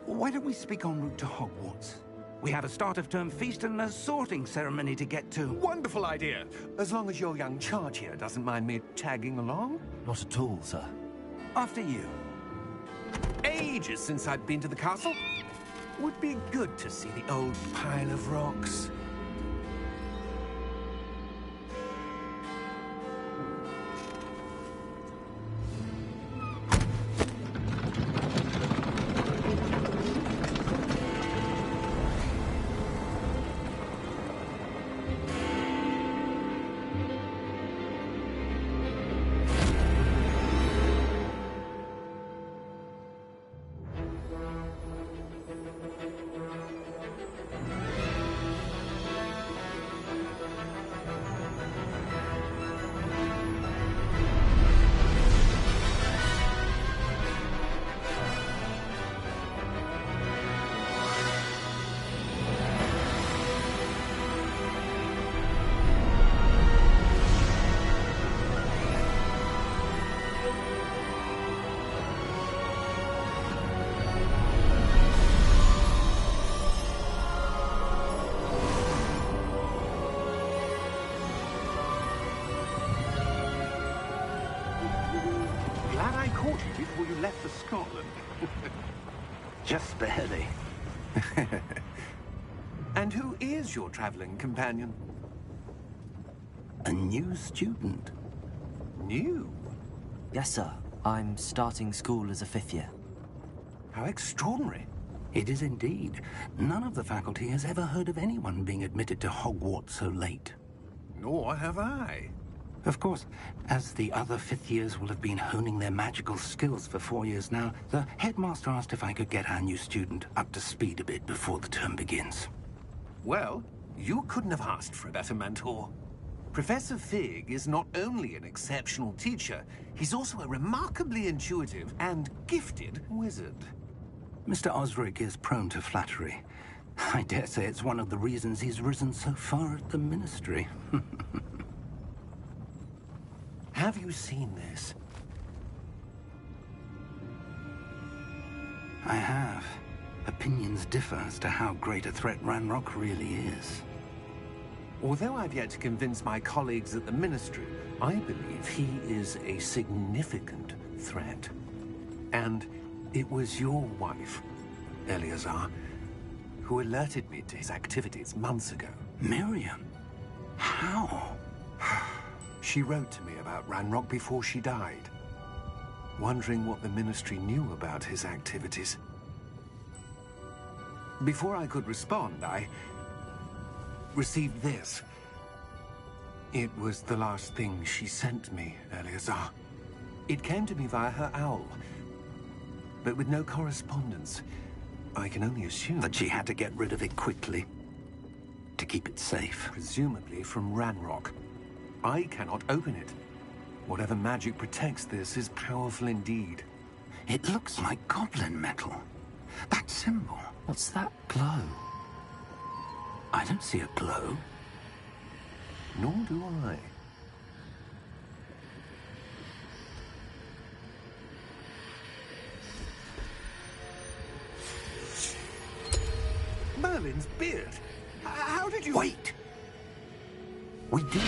Why don't we speak en route to Hogwarts? We have a start-of-term feast and a sorting ceremony to get to. Wonderful idea! As long as your young charge here doesn't mind me tagging along. Not at all, sir. After you. Ages since I'd been to the castle. Would be good to see the old pile of rocks. Before you left for Scotland. Just barely. And who is your traveling companion? A new student. New? Yes, sir. I'm starting school as a 5th year. How extraordinary. It is indeed. None of the faculty has ever heard of anyone being admitted to Hogwarts so late. Nor have I. Of course, as the other 5th years will have been honing their magical skills for 4 years now, the headmaster asked if I could get our new student up to speed a bit before the term begins. Well, you couldn't have asked for a better mentor. Professor Fig is not only an exceptional teacher, he's also a remarkably intuitive and gifted wizard. Mr. Osric is prone to flattery. I dare say it's one of the reasons he's risen so far at the Ministry. Have you seen this? I have. Opinions differ as to how great a threat Ranrock really is. Although I've yet to convince my colleagues at the Ministry, I believe he is a significant threat. And it was your wife, Eleazar, who alerted me to his activities months ago. Miriam? How? She wrote to me about Ranrock before she died, wondering what the Ministry knew about his activities. Before I could respond, I received this. It was the last thing she sent me, Eleazar. It came to me via her owl, but with no correspondence. I can only assume that she had to get rid of it quickly, to keep it safe. Presumably from Ranrock. I cannot open it. Whatever magic protects this is powerful indeed. It looks like goblin metal. That symbol. What's that glow? I don't see a glow. Nor do I. Merlin's beard. How did you... Wait! We do...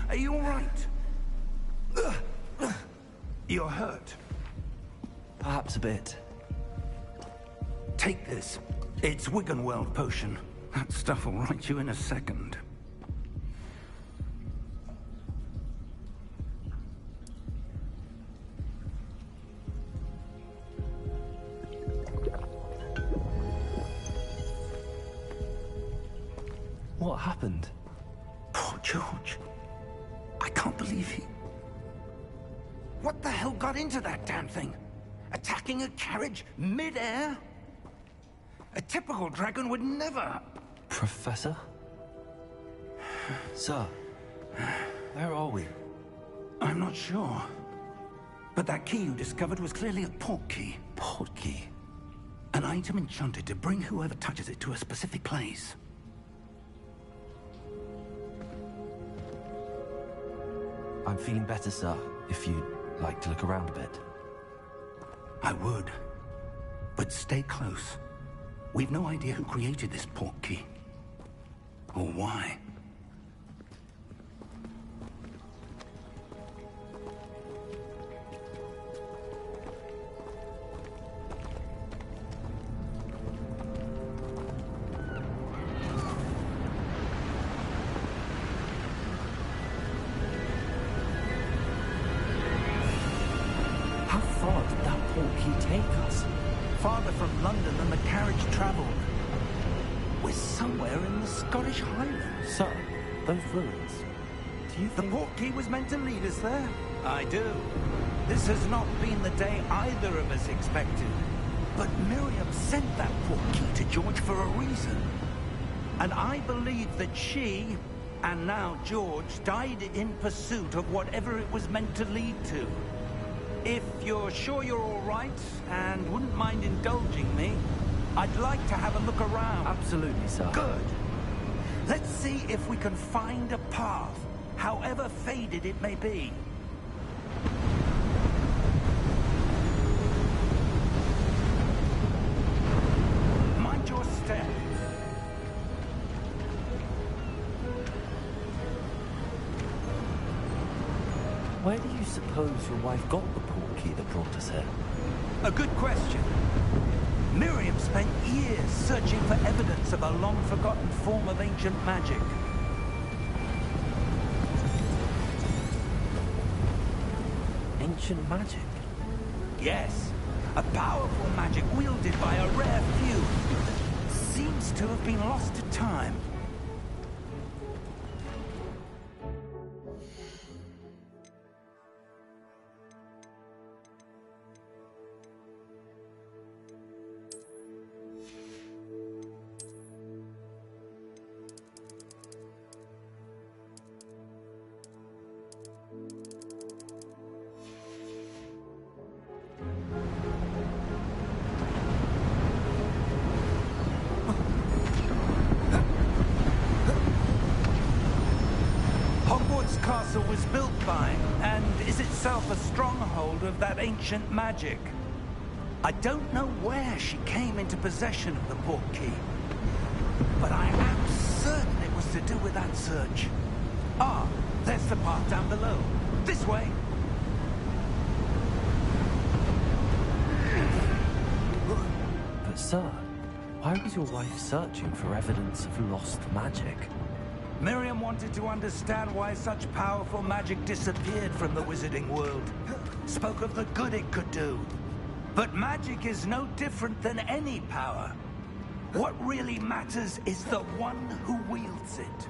Are you all right? You're hurt. Perhaps a bit. Take this. It's Wiggenweld potion. That stuff will right you in a second. What happened? Poor George. I can't believe he... What the hell got into that damn thing? Attacking a carriage mid-air? A typical dragon would never... Professor? Sir, where are we? I'm not sure. But that key you discovered was clearly a port key. Port key? An item enchanted to bring whoever touches it to a specific place. I'm feeling better, sir, if you'd like to look around a bit. I would. But stay close. We've no idea who created this port key. Or why. How far did that port key take us? Farther from London than the carriage travelled. We're somewhere in the Scottish Highlands. Sir, those ruins. Do you The think... port key was meant to lead us there? I do. This has not been the day either of us expected. But Miriam sent that port key to George for a reason. And I believe that she, and now George, died in pursuit of whatever it was meant to lead to. If you're sure you're all right, and wouldn't mind indulging me, I'd like to have a look around. Absolutely, sir. Good. Let's see if we can find a path, however faded it may be. Mind your step. Where do you suppose your wife got the port key that brought us here? A good question. Miriam spent years searching for evidence of a long-forgotten form of ancient magic. Ancient magic? Yes, a powerful magic wielded by a rare few. Seems to have been lost to time. Hogwarts Castle was built by, and is itself a stronghold of that ancient magic. I don't know where she came into possession of the port key, but I am certain it was to do with that search. Ah, there's the path down below. This way. But sir, why was your wife searching for evidence of lost magic? Miriam wanted to understand why such powerful magic disappeared from the wizarding world. Spoke of the good it could do. But magic is no different than any power. What really matters is the one who wields it.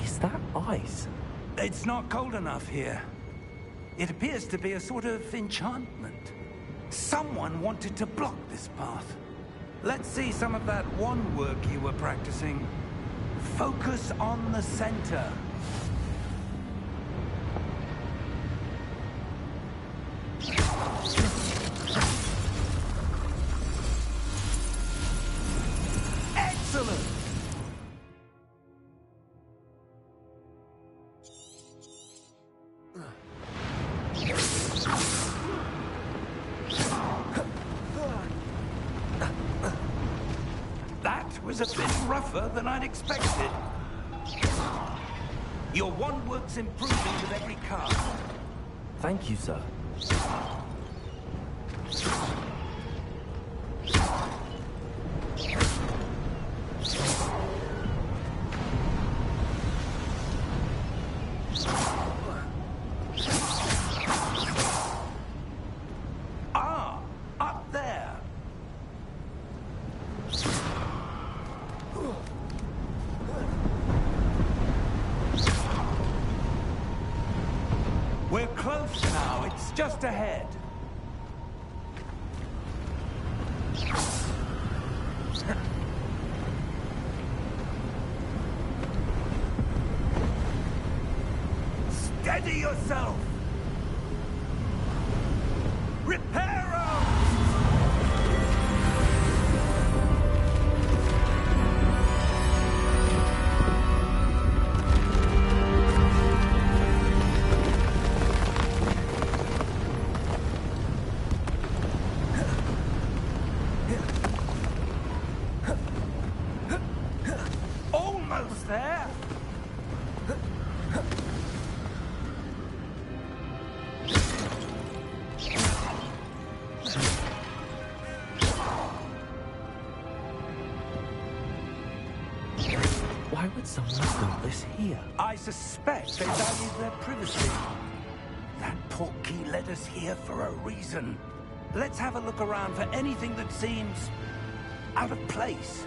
Is that ice? It's not cold enough here. It appears to be a sort of enchantment. Someone wanted to block this path. Let's see some of that wand work you were practicing. Focus on the center. Excellent! That was a bit rougher than I'd expected. Your wand works improving with every cast. Thank you, sir. Ah, up there. We're close now. It's just ahead. Steady yourself. Reparo! Almost there. Why would someone build this here? I suspect they value their privacy. That portkey led us here for a reason. Let's have a look around for anything that seems out of place.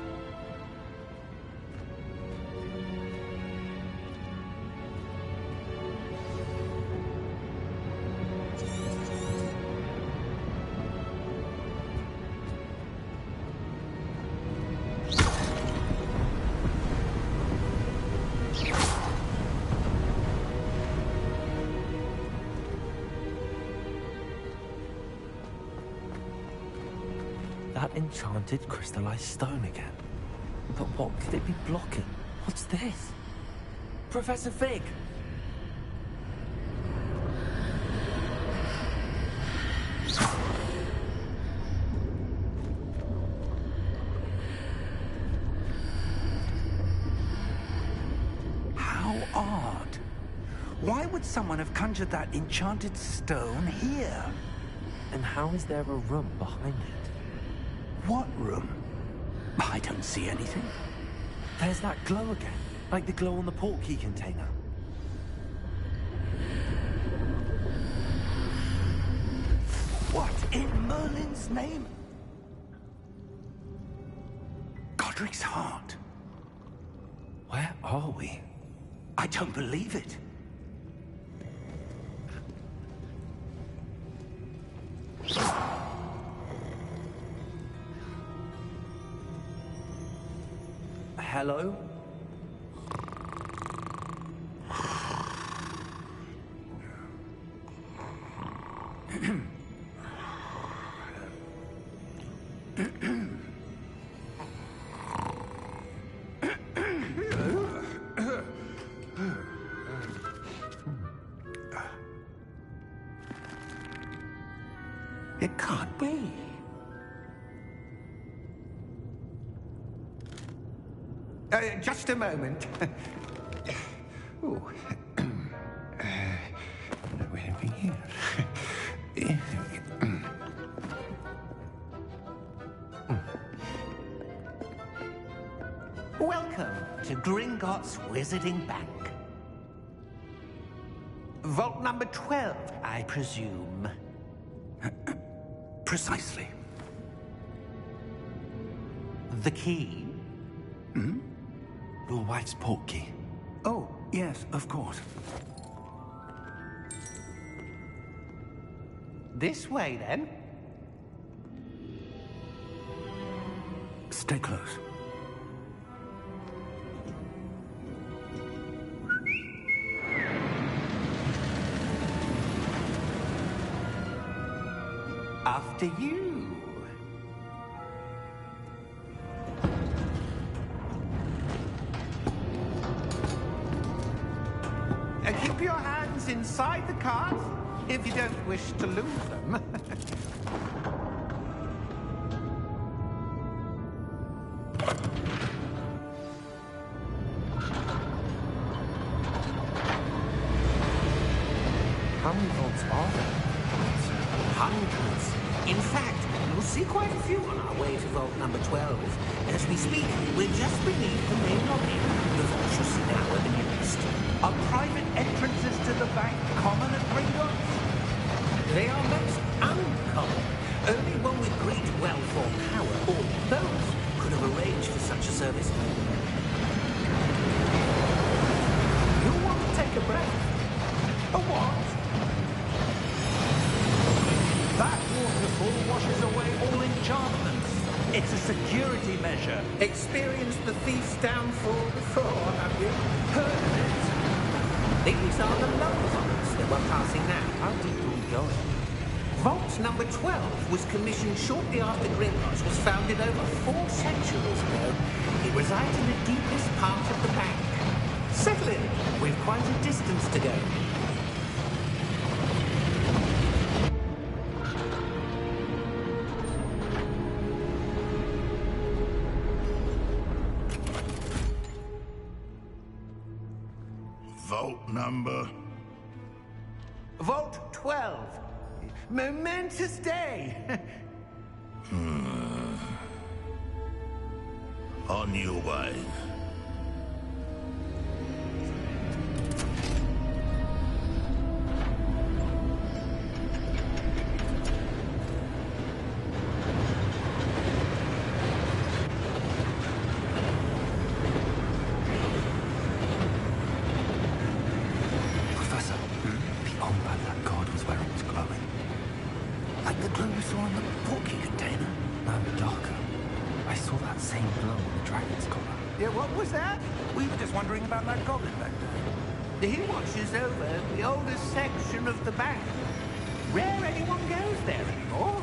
That enchanted crystallized stone again. But what could it be blocking? What's this? Professor Fig! How odd. Why would someone have conjured that enchanted stone here? And how is there a room behind it? What room? I don't see anything. There's that glow again, like the glow on the portkey container. What in Merlin's name? Godric's heart. Where are we? I don't believe it. Hello? It can't be. Just a moment. Ooh. Where are we here? Welcome to Gringotts Wizarding Bank. Vault number 12, I presume. Precisely. The key? Your wife's portkey. Oh, yes, of course. This way, then. Stay close. After you. Keep your hands inside the cart if you don't wish to lose them. How many vaults are there? Hundreds. In fact, you'll see quite a few on our way to vault number 12. As we speak, we're just beneath the main lobby. The vault you see now are the newest. Are private entrances to the bank common at Gringotts? They are most uncommon. Only one with great wealth or power, or both, could have arranged for such a service. You'll want to take a breath. A what? That waterfall washes away all enchantments. It's a security measure. Experienced the thief's downfall before, have you? Heard of it? These are the lower vaults that we're passing now. How deep are we going? Vault number 12 was commissioned shortly after Gringotts was founded over 4 centuries ago. It resides in the deepest part of the bank. Settle in. We've quite a distance to go. Vault number? Vault 12. Momentous day. On your way. Professor, beyond that god was where it was glowing. Like the glow we saw in the porky container. No, darker. I saw that same glow on the dragon's collar. Yeah, what was that? We were just wondering about that goblin back there. He watches over the oldest section of the bank. Rare anyone goes there anymore.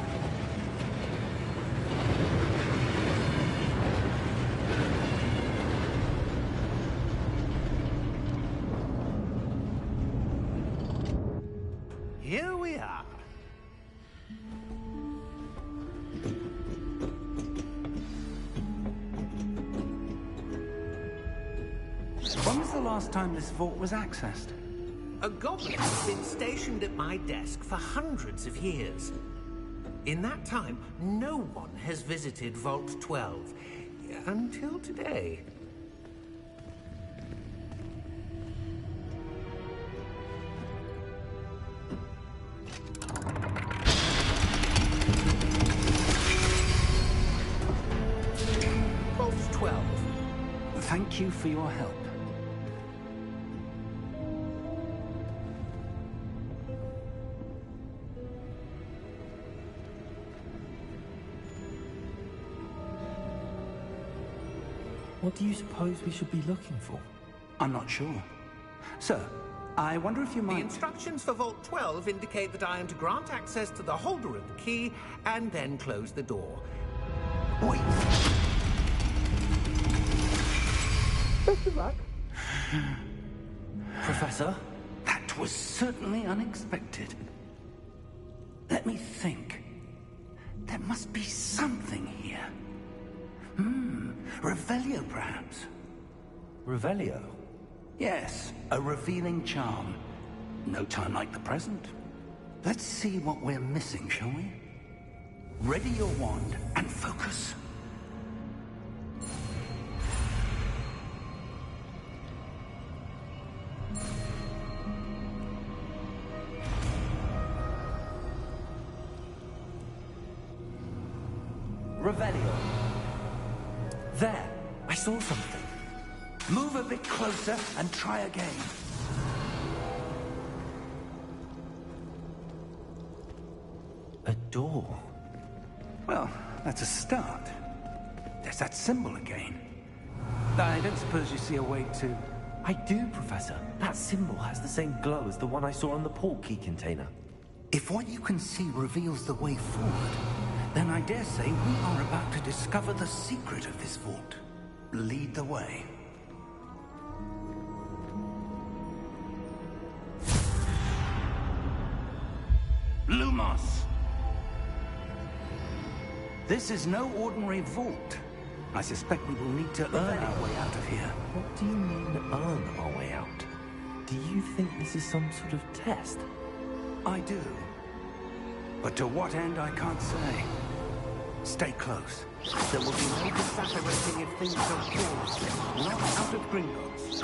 Here we are. When was the last time this vault was accessed? A goblin has been stationed at my desk for hundreds of years. In that time, no one has visited Vault 12. Until today. Vault 12. Thank you for your help. What do you suppose we should be looking for? I'm not sure. Sir, I wonder if you The might... instructions for Vault 12 indicate that I am to grant access to the holder of the key and then close the door. Wait. Best of luck. Professor? That was certainly unexpected. Let me think. There must be something here. Revelio, perhaps? Revelio? Yes, a revealing charm. No time like the present. Let's see what we're missing, shall we? Ready your wand and focus. Revelio. There, I saw something. Move a bit closer and try again. A door. Well, that's a start. There's that symbol again. I don't suppose you see a way to... I do, Professor. That symbol has the same glow as the one I saw on the port key container. If what you can see reveals the way forward, then I dare say we are about to discover the secret of this vault. Lead the way. Lumos! This is no ordinary vault. I suspect we will need to earn our way out of here. What do you mean, earn our way out? Do you think this is some sort of test? I do. But to what end, I can't say. Stay close. There will be no disapparating if things go poorly. Not out of Gringotts.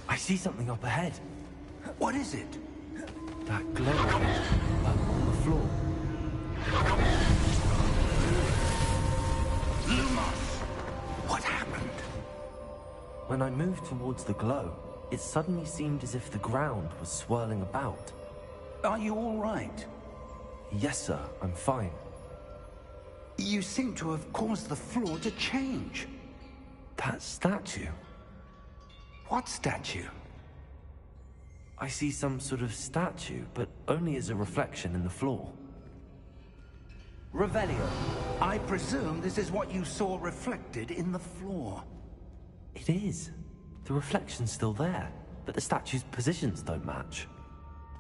I see something up ahead. What is it? That glow on the floor. Lumos! What happened? When I moved towards the glow, it suddenly seemed as if the ground was swirling about. Are you all right? Yes, sir, I'm fine. You seem to have caused the floor to change. That statue. What statue? I see some sort of statue, but only as a reflection in the floor. Revelio, I presume this is what you saw reflected in the floor. It is. The reflection's still there, but the statue's positions don't match.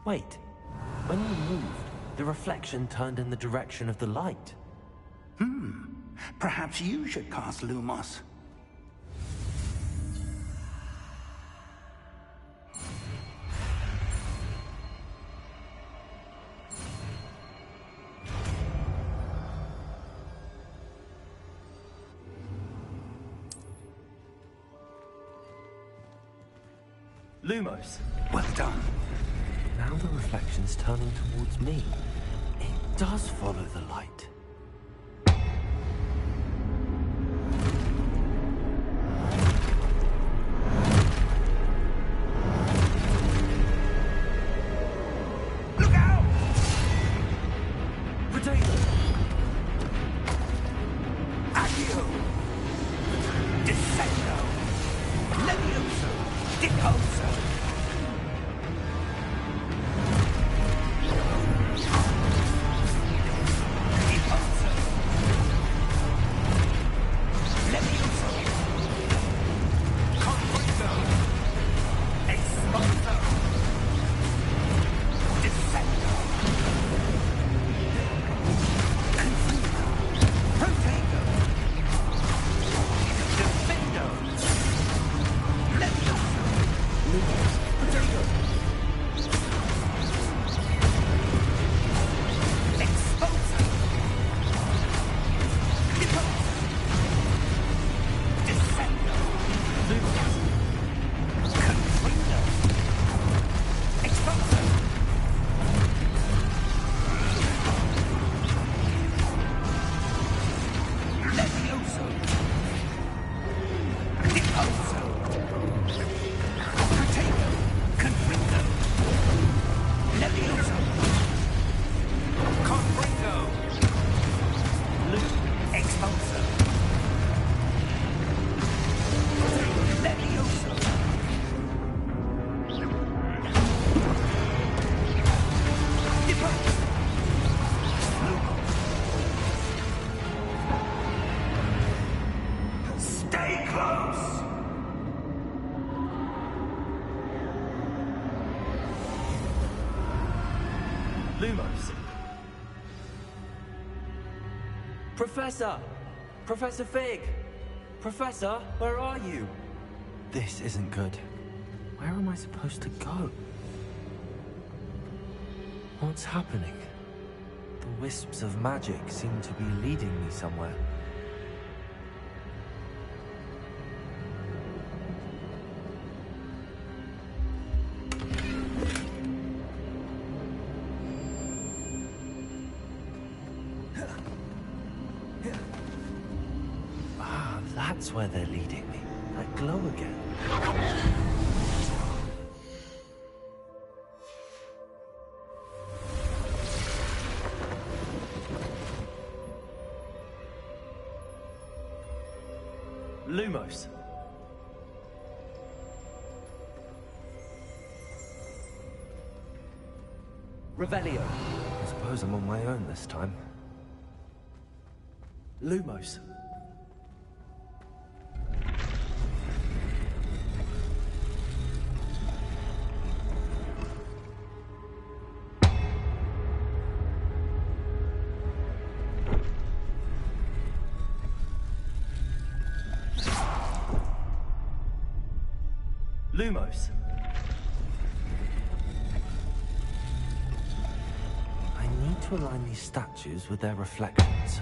Wait, when you moved, the reflection turned in the direction of the light. Perhaps you should cast Lumos. Lumos! Well done. Now the reflection's turning towards me. It does follow the light. Look out! Potato! Accio! Descendo! Levioso! Dicoso! Lumos. Professor! Professor Fig! Professor, where are you? This isn't good. Where am I supposed to go? What's happening? The wisps of magic seem to be leading me somewhere. That's where they're leading me. That glow again. Lumos. Revelio. I suppose I'm on my own this time. Lumos. Lumos. I need to align these statues with their reflections.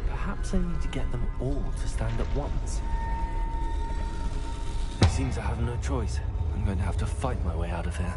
Perhaps I need to get them all to stand at once. I seem to have no choice. I'm going to have to fight my way out of here.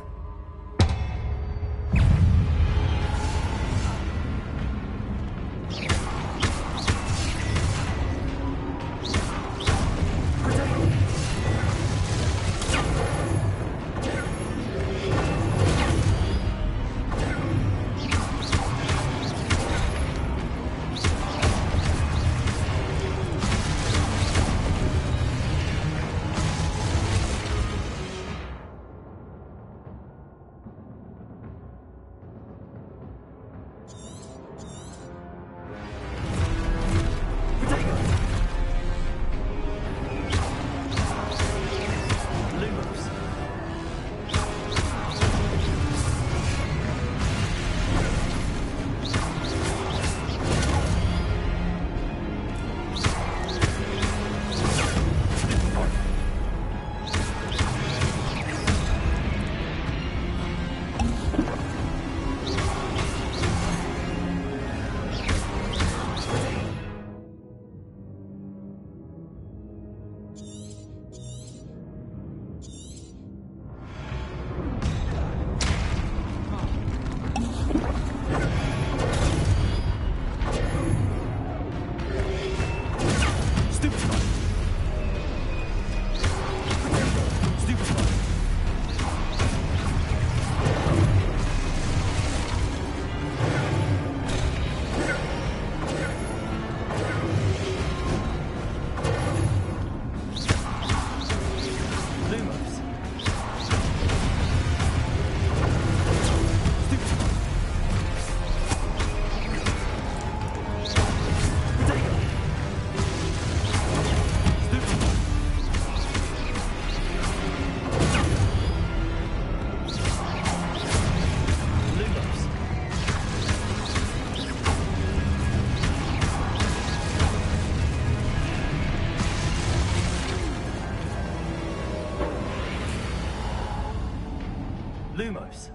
Lumos.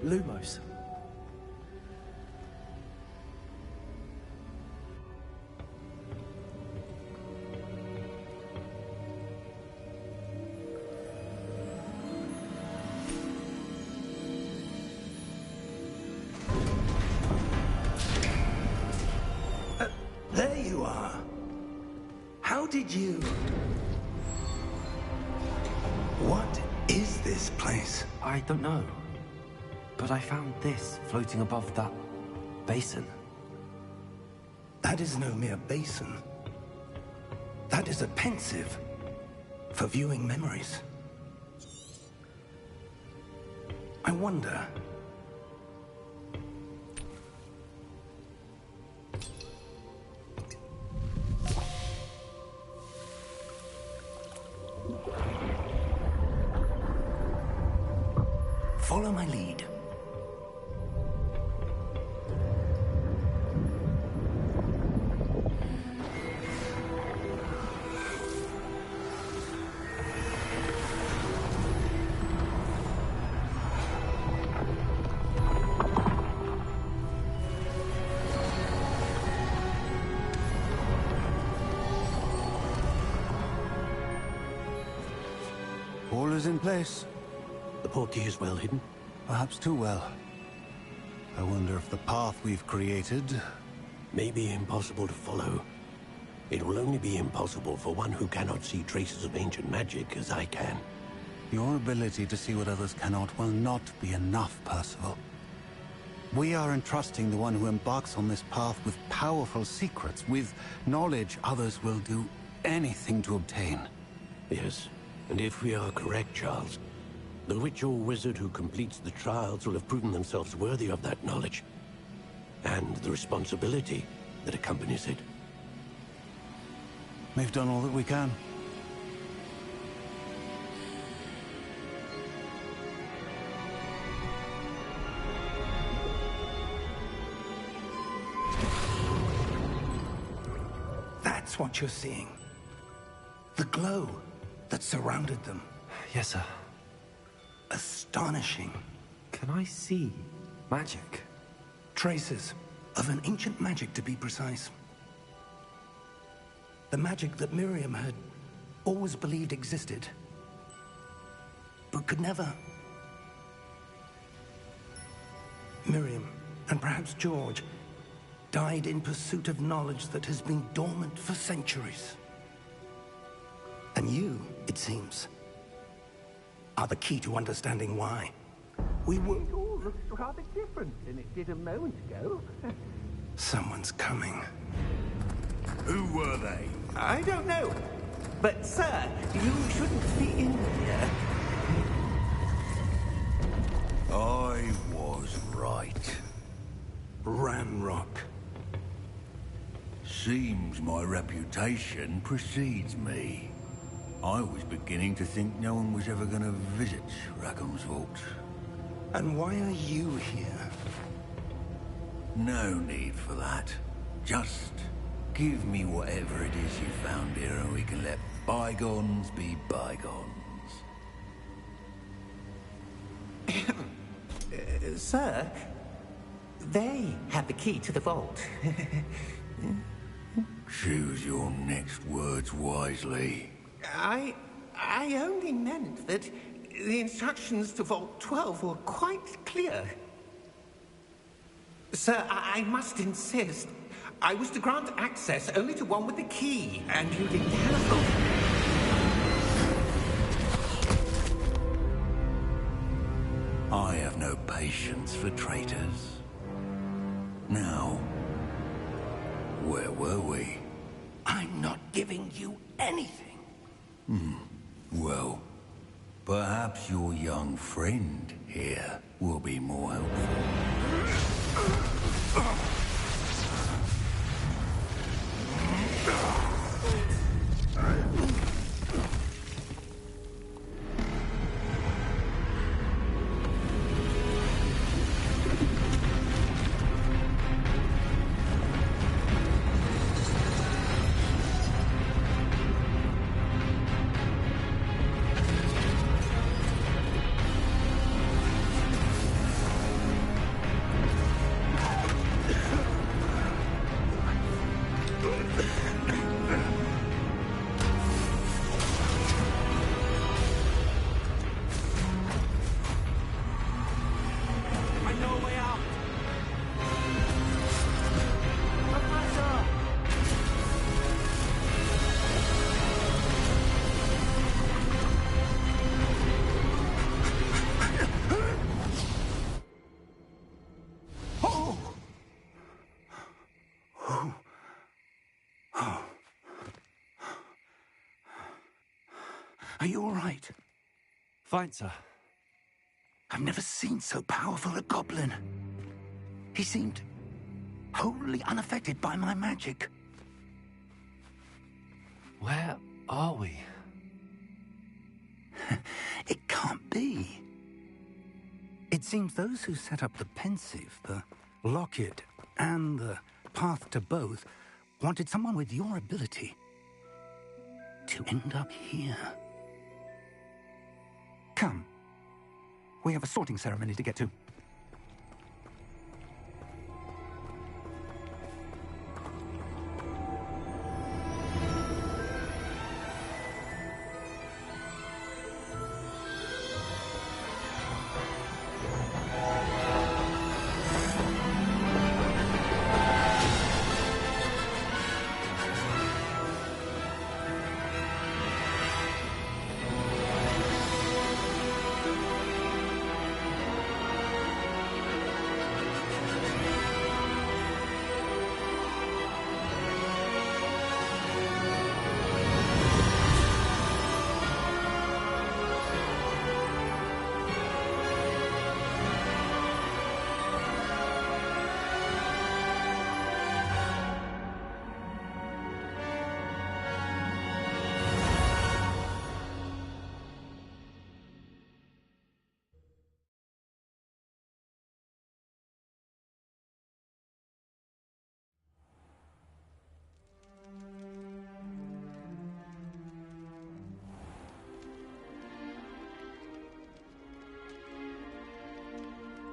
Lumos. There you are. How did you... What is this place? I don't know. But I found this floating above that basin. That is no mere basin. That is a pensive for viewing memories. I wonder... Follow my lead. All is in place. The portkey is well hidden? Perhaps too well. I wonder if the path we've created... May be impossible to follow. It will only be impossible for one who cannot see traces of ancient magic as I can. Your ability to see what others cannot will not be enough, Percival. We are entrusting the one who embarks on this path with powerful secrets, with knowledge others will do anything to obtain. Yes, and if we are correct, Charles, the witch or wizard who completes the trials will have proven themselves worthy of that knowledge, and the responsibility that accompanies it. We've done all that we can. That's what you're seeing. The glow that surrounded them. Yes, sir. Astonishing. Can I see magic? Traces of an ancient magic, to be precise. The magic that Miriam had always believed existed, but could never. Miriam, and perhaps George, died in pursuit of knowledge that has been dormant for centuries. And you, it seems, are the key to understanding why. We were... It all looks rather different than it did a moment ago. Someone's coming. Who were they? I don't know. But, sir, you shouldn't be in here. I was right. Ramrock. Seems my reputation precedes me. I was beginning to think no one was ever going to visit Rackham's vault. And why are you here? No need for that. Just give me whatever it is you found here and we can let bygones be bygones. Sir, they have the key to the vault. Choose your next words wisely. I only meant that the instructions to Vault 12 were quite clear. Sir, I must insist. I was to grant access only to one with the key, and you didn't telephone. I have no patience for traitors. Now, where were we? I'm not giving you anything. Well, perhaps your young friend here will be more helpful. Are you all right? Fine, sir. I've never seen so powerful a goblin. He seemed wholly unaffected by my magic. Where are we? It can't be. It seems those who set up the pensive, the locket, and the path to both wanted someone with your ability to end up here. Come. We have a sorting ceremony to get to.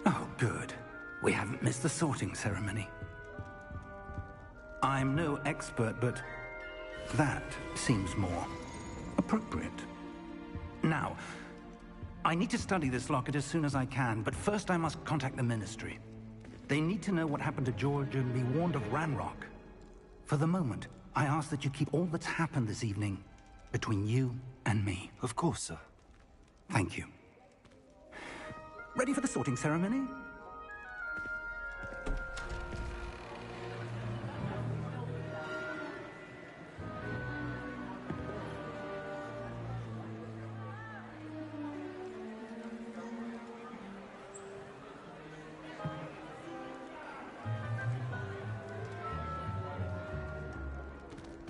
Oh, good. We haven't missed the sorting ceremony. I'm no expert, but that seems more appropriate. Now, I need to study this locket as soon as I can, but first I must contact the Ministry. They need to know what happened to George and be warned of Ranrock. For the moment, I ask that you keep all that's happened this evening between you and me. Of course, sir. Thank you. Ready for the sorting ceremony?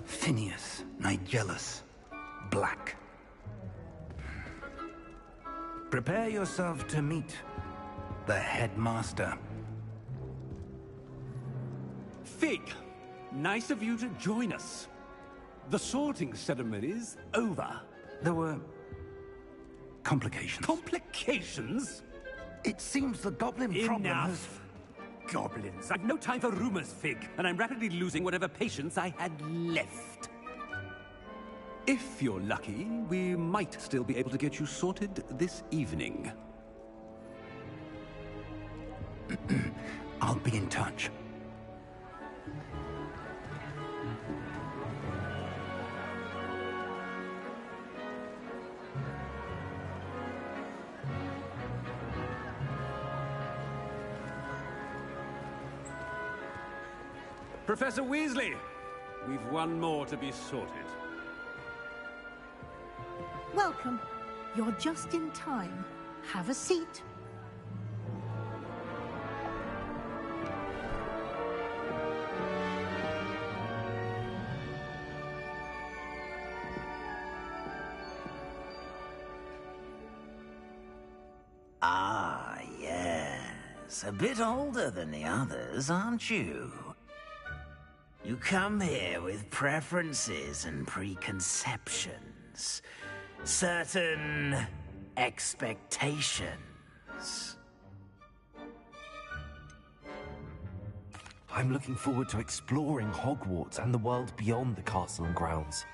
Phineas, Nigellus, Black. Prepare yourself to meet the headmaster. Fig, nice of you to join us. The sorting ceremony's over. There were complications. Complications? It seems the goblin problem has... Enough. Goblins. I've no time for rumors, Fig, and I'm rapidly losing whatever patience I had left. If you're lucky, we might still be able to get you sorted this evening. I'll be in touch. Professor Weasley, we've one more to be sorted. Welcome. You're just in time. Have a seat. Ah, yes. A bit older than the others, aren't you? You come here with preferences and preconceptions. Certain expectations. I'm looking forward to exploring Hogwarts and the world beyond the castle and grounds.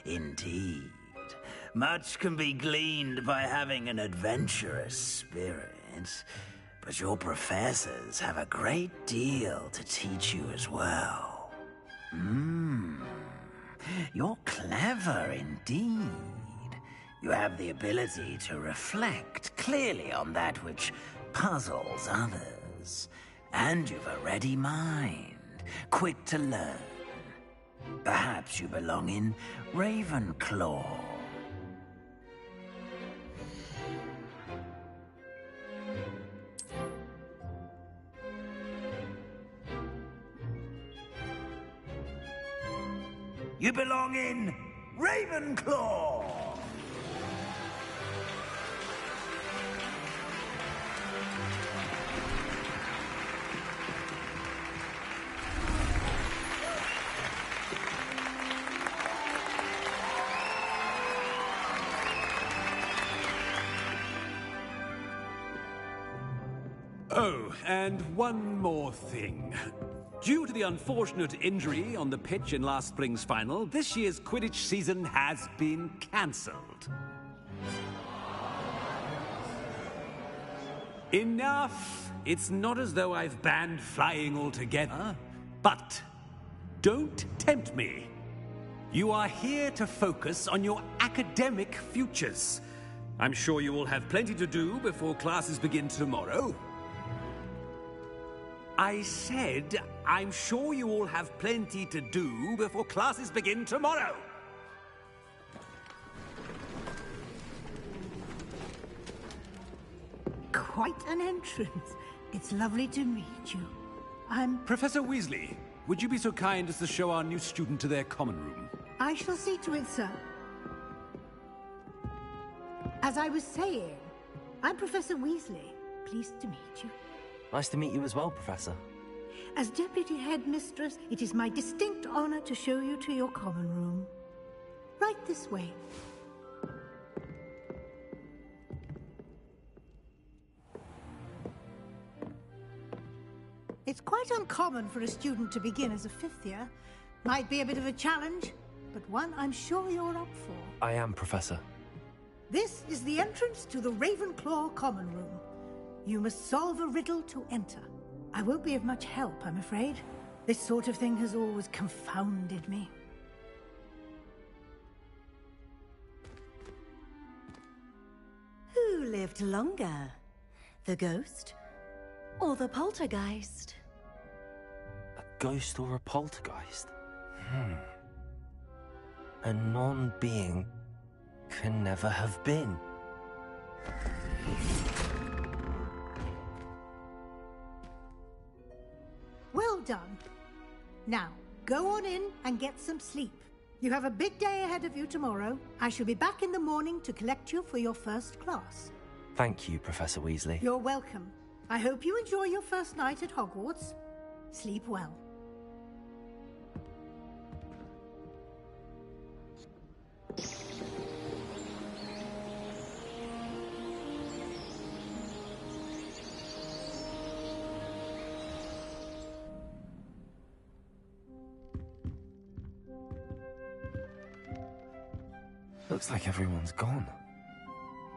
Indeed. Much can be gleaned by having an adventurous spirit, but your professors have a great deal to teach you as well. You're clever indeed. You have the ability to reflect clearly on that which puzzles others. And you've a ready mind, quick to learn. Perhaps you belong in Ravenclaw. You belong in Ravenclaw! Oh, and one more thing. Due to the unfortunate injury on the pitch in last spring's final, this year's Quidditch season has been cancelled. Enough! It's not as though I've banned flying altogether. But don't tempt me. You are here to focus on your academic futures. I'm sure you will have plenty to do before classes begin tomorrow. I said, I'm sure you all have plenty to do before classes begin tomorrow. Quite an entrance. It's lovely to meet you. I'm... Professor Weasley, would you be so kind as to show our new student to their common room? I shall see to it, sir. As I was saying, I'm Professor Weasley. Pleased to meet you. Nice to meet you as well, Professor. As Deputy Headmistress, it is my distinct honor to show you to your common room. Right this way. It's quite uncommon for a student to begin as a fifth year. Might be a bit of a challenge, but one I'm sure you're up for. I am, Professor. This is the entrance to the Ravenclaw common room. You must solve a riddle to enter. I won't be of much help, I'm afraid. This sort of thing has always confounded me. Who lived longer? The ghost or the poltergeist? A ghost or a poltergeist? A non-being can never have been. Well done. Now, go on in and get some sleep. You have a big day ahead of you tomorrow. I shall be back in the morning to collect you for your first class. Thank you, Professor Weasley. You're welcome. I hope you enjoy your first night at Hogwarts. Sleep well. Looks like everyone's gone.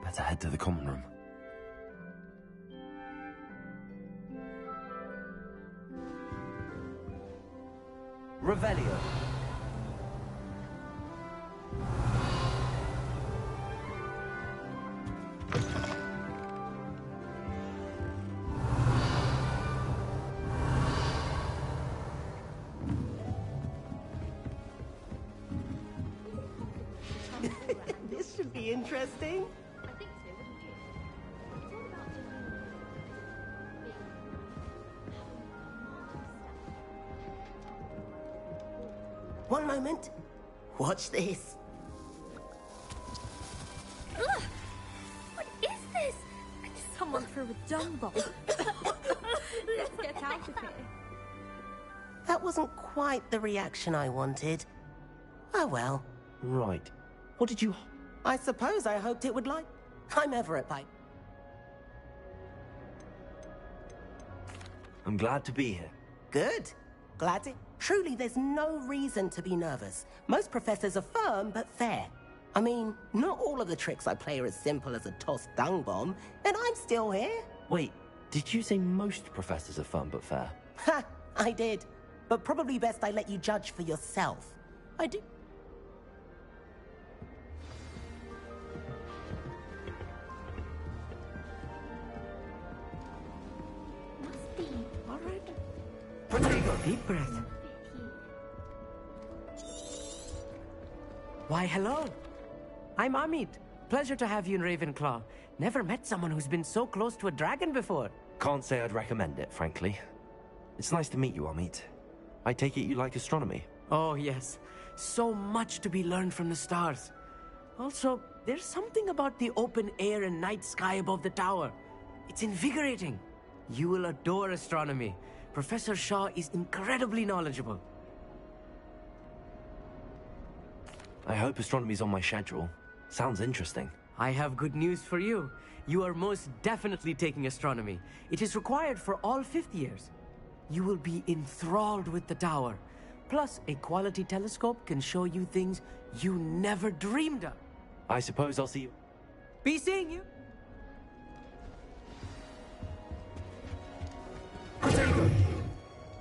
Better head to the common room. Revelio. This should be interesting. One moment. Watch this. Ugh! What is this? Someone threw a dung bomb. Let's get out of here. That wasn't quite the reaction I wanted. Oh well. Right. What did you... I suppose I hoped it would like... I'm Everett, bye. I'm glad to be here. Good. Glad to... Truly, there's no reason to be nervous. Most professors are firm, but fair. I mean, not all of the tricks I play are as simple as a tossed dung bomb, and I'm still here. Wait, did you say most professors are fun but fair? Ha! I did. But probably best I let you judge for yourself. I do... Must be. All right. Protego! Deep breath. Why, hello. I'm Amit. Pleasure to have you in Ravenclaw. Never met someone who's been so close to a dragon before. Can't say I'd recommend it, frankly. It's nice to meet you, Amit. I take it you like astronomy? Oh, yes. So much to be learned from the stars. Also, there's something about the open air and night sky above the tower. It's invigorating. You will adore astronomy. Professor Shaw is incredibly knowledgeable. I hope astronomy's on my schedule. Sounds interesting. I have good news for you. You are most definitely taking astronomy. It is required for all 5th years. You will be enthralled with the tower. Plus, a quality telescope can show you things you never dreamed of. I suppose I'll see you. Be seeing you. Potato!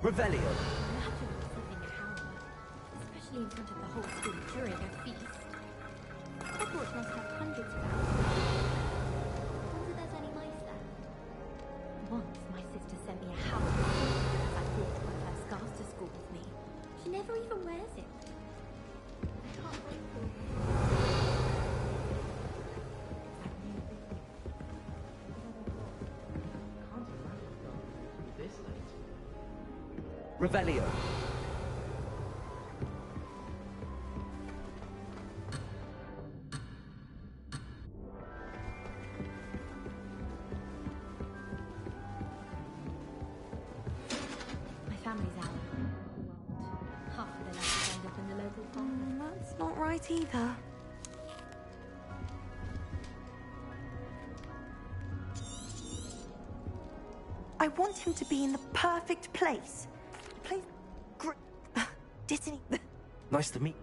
Revelio! Imagine receiving a hammer, especially in front of the whole school during a feast. Hogwarts must have hundreds of houses. Wonder there's any mice there. Once my sister sent me a hat as I brought one of her scarves to school with me. She never even wears it. I can't wait for it. Revelio! My family's out in the world. Half of the letters end up in the local pond. That's not right either. I want him to be in the perfect place. Place... Didn't he? Nice to meet.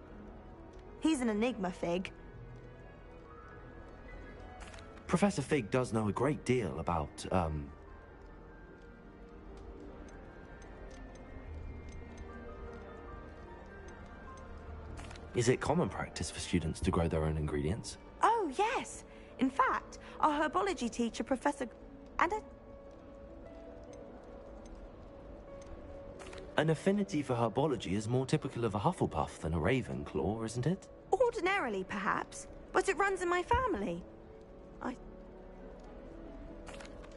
He's an enigma, Fig. Professor Fig does know a great deal about, Is it common practice for students to grow their own ingredients? Oh, yes. In fact, our herbology teacher, Professor... And a... An affinity for herbology is more typical of a Hufflepuff than a Ravenclaw, isn't it? Ordinarily, perhaps. But it runs in my family.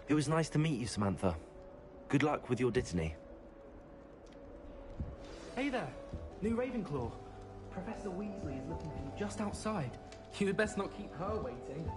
It was nice to meet you, Samantha. Good luck with your Dittany. Hey there, new Ravenclaw. Professor Weasley is looking for you just outside. You had best not keep her waiting.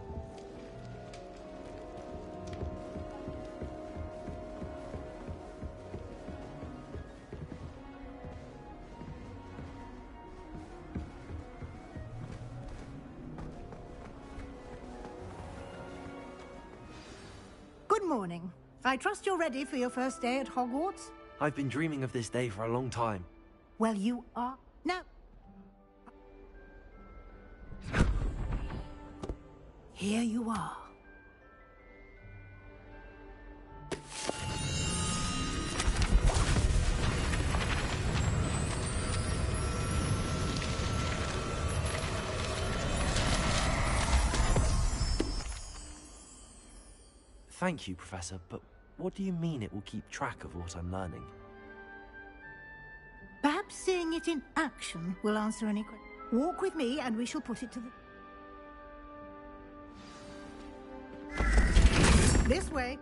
Good morning. I trust you're ready for your first day at Hogwarts? I've been dreaming of this day for a long time. Well, you are... Now... Here you are. Thank you, Professor, but what do you mean it will keep track of what I'm learning? Perhaps seeing it in action will answer any questions. Walk with me and we shall put it to the... This way.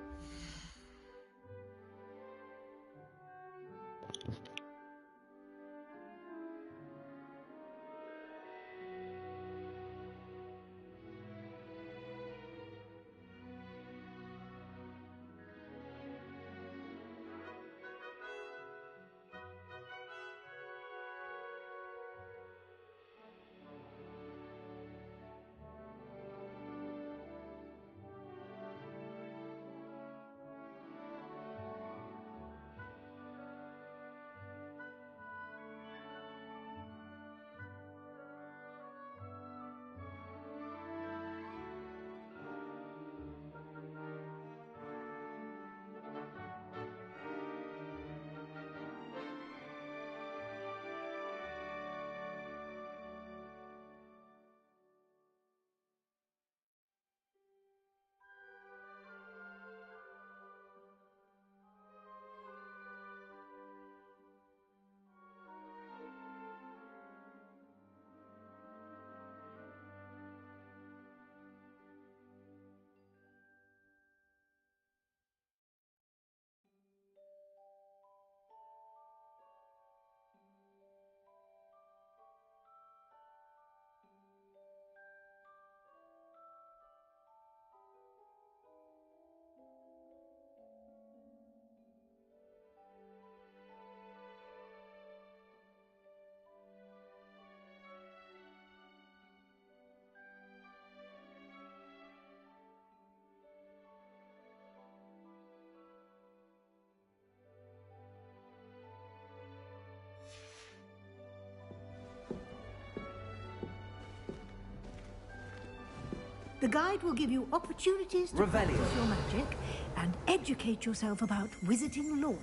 The guide will give you opportunities to practice your magic and educate yourself about wizarding lore.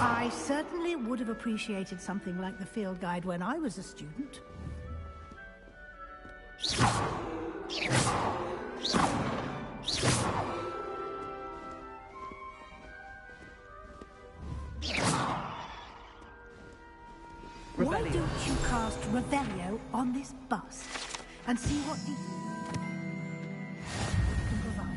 I certainly would have appreciated something like the field guide when I was a student. Why don't you cast Revelio on this bust and see what you can provide?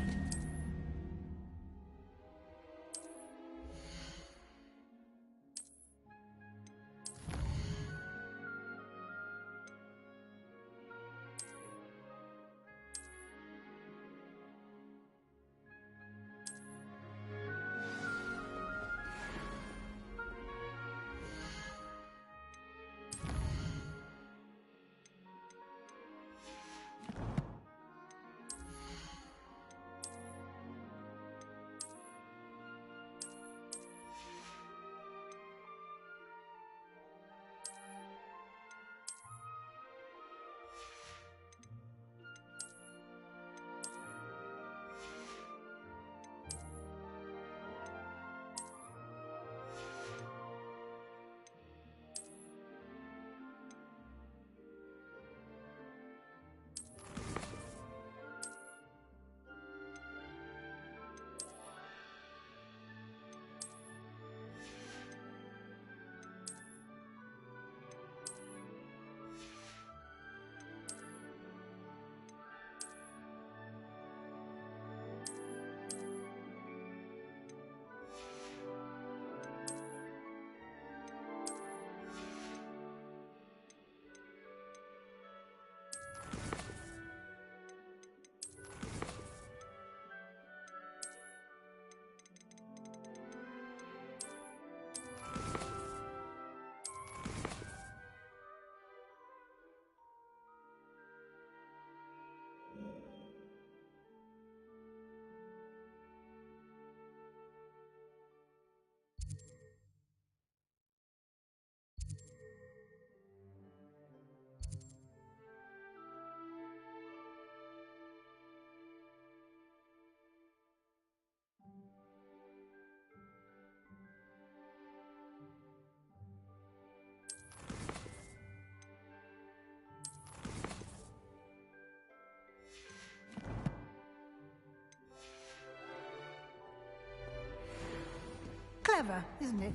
Clever, isn't it?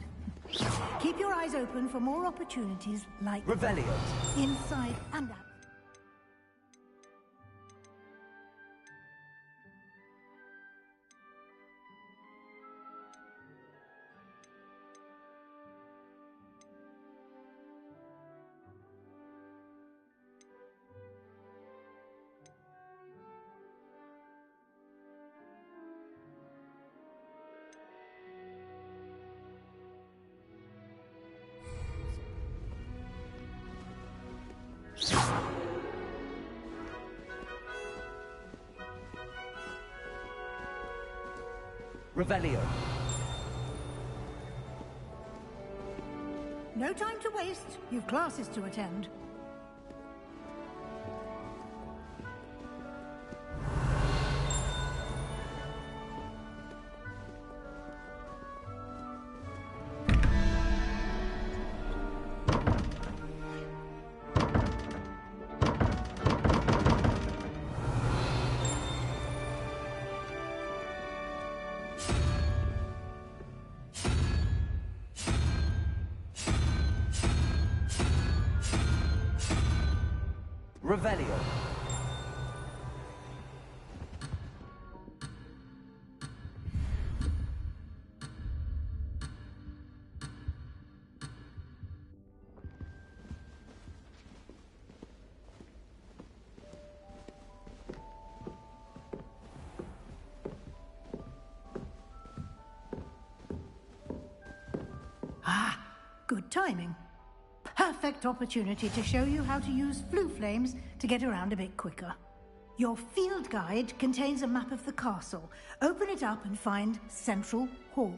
Keep your eyes open for more opportunities like Revelio. Inside and out. Revelio. No time to waste. You've classes to attend. Revelio. Ah, good timing. Perfect opportunity to show you how to use flue flames to get around a bit quicker. Your field guide contains a map of the castle. Open it up and find Central Hall.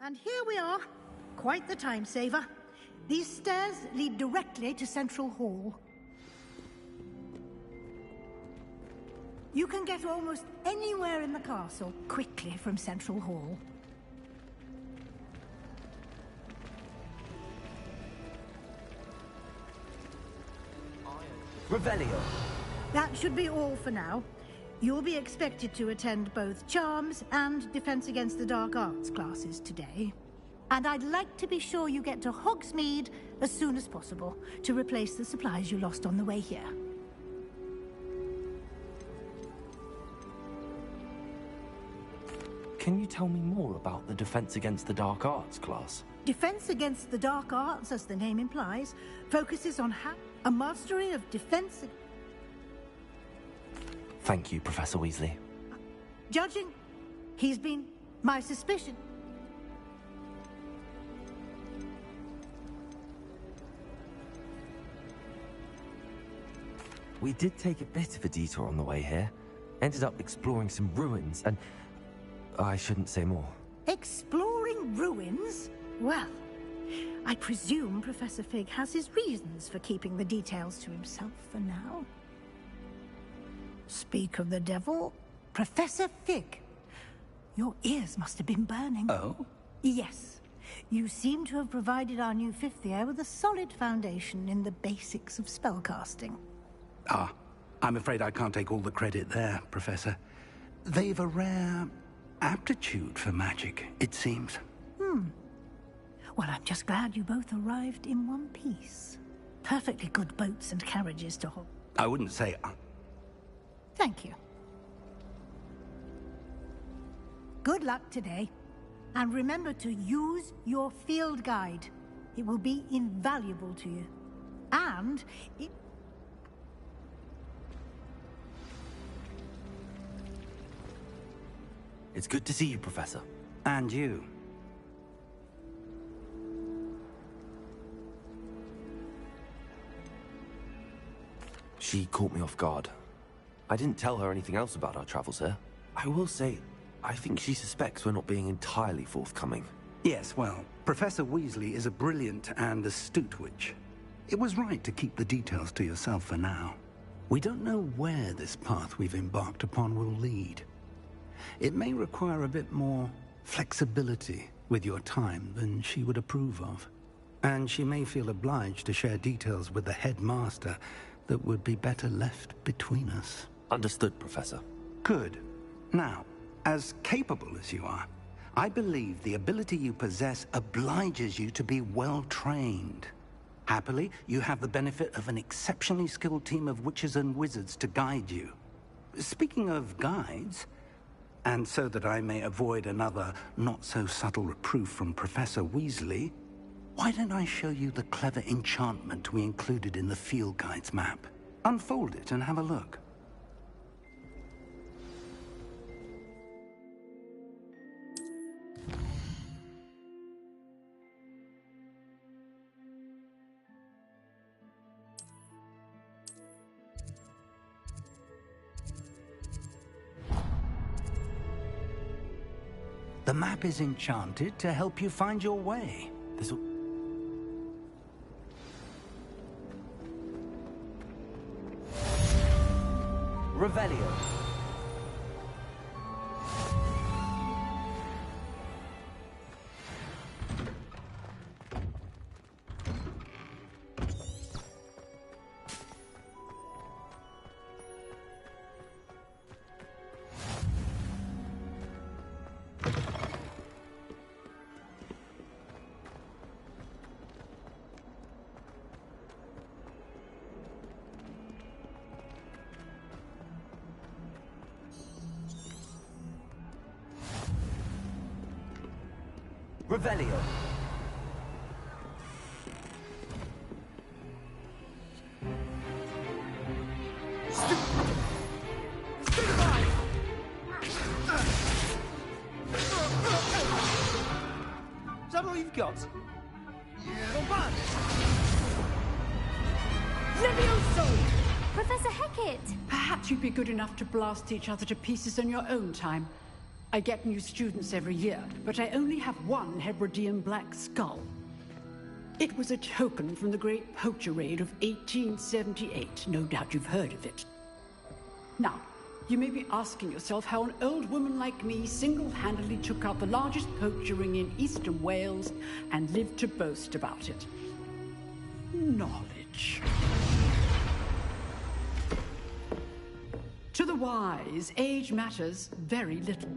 And here we are. Quite the time saver. These stairs lead directly to Central Hall. You can get almost anywhere in the castle quickly from Central Hall. Revelio. That should be all for now. You'll be expected to attend both Charms and Defense Against the Dark Arts classes today. And I'd like to be sure you get to Hogsmeade as soon as possible to replace the supplies you lost on the way here. Can you tell me more about the Defense Against the Dark Arts class? Defense Against the Dark Arts, as the name implies, focuses on a mastery of defense. Thank you, Professor Weasley. Judging, he's been my suspicion. We did take a bit of a detour on the way here. Ended up exploring some ruins and... I shouldn't say more. Exploring ruins? Well, I presume Professor Fig has his reasons for keeping the details to himself for now. Speak of the devil, Professor Fig. Your ears must have been burning. Oh? Yes. You seem to have provided our new fifth year with a solid foundation in the basics of spellcasting. Ah, I'm afraid I can't take all the credit there, Professor. They've a rare aptitude for magic, it seems. Well, I'm just glad you both arrived in one piece. Perfectly good boats and carriages to hold. I wouldn't say... Thank you. Good luck today. And remember to use your field guide. It will be invaluable to you. And it... It's good to see you, Professor. And you. She caught me off guard. I didn't tell her anything else about our travels here. I will say, I think she suspects we're not being entirely forthcoming. Yes, well, Professor Weasley is a brilliant and astute witch. It was right to keep the details to yourself for now. We don't know where this path we've embarked upon will lead. It may require a bit more flexibility with your time than she would approve of. And she may feel obliged to share details with the headmaster that would be better left between us. Understood, Professor. Good. Now, as capable as you are, I believe the ability you possess obliges you to be well trained. Happily, you have the benefit of an exceptionally skilled team of witches and wizards to guide you. Speaking of guides, and so that I may avoid another not-so-subtle reproof from Professor Weasley, why don't I show you the clever enchantment we included in the field guide's map? Unfold it and have a look. The map is enchanted to help you find your way. This'll... Revelio. Revelio. Is that all you've got? Levioso! Professor Hecat! Perhaps you'd be good enough to blast each other to pieces on your own time. I get new students every year, but I only have one Hebridean black skull. It was a token from the Great Poacher Raid of 1878. No doubt you've heard of it. Now, you may be asking yourself how an old woman like me single-handedly took out the largest poacher ring in eastern Wales and lived to boast about it. Knowledge. To the wise, age matters very little.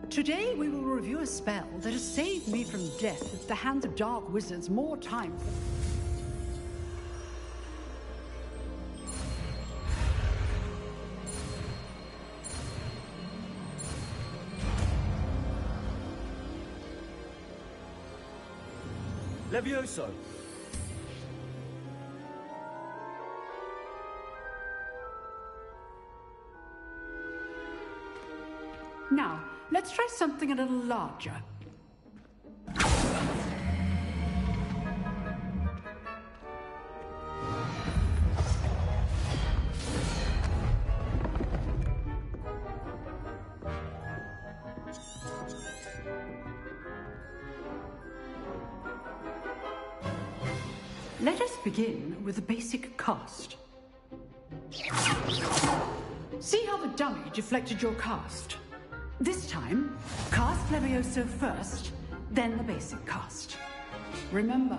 Today we will review a spell that has saved me from death at the hands of dark wizards more times than... Levioso. Now, let's try something a little larger. Let us begin with the basic cast. See how the dummy deflected your cast? This time, cast Levioso first, then the basic cast. Remember,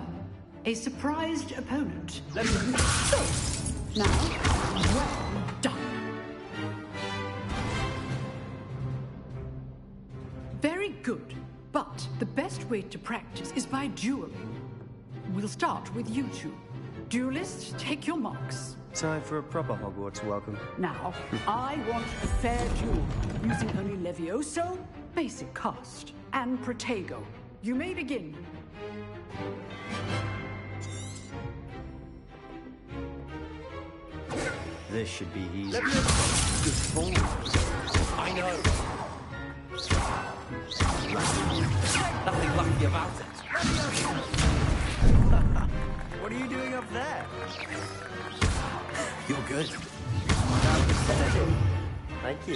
a surprised opponent. Now, well done. Very good, but the best way to practice is by dueling. We'll start with you two. Duelists, take your marks. Time for a proper Hogwarts welcome. Now, I want a fair duel, using only Levioso, basic cast, and Protego. You may begin. This should be easy. Good form. I know. Nothing lucky about it. What are you doing up there? You're good. Thank you.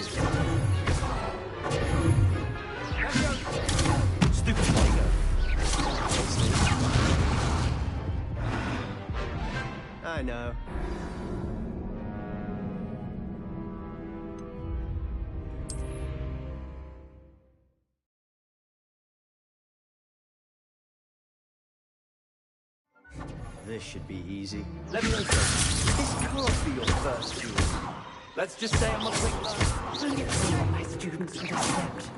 Stupid Tiger. I know. This should be easy. Let me know. This can't be your first duel. Let's just say I'm a quick learner. My students would accept.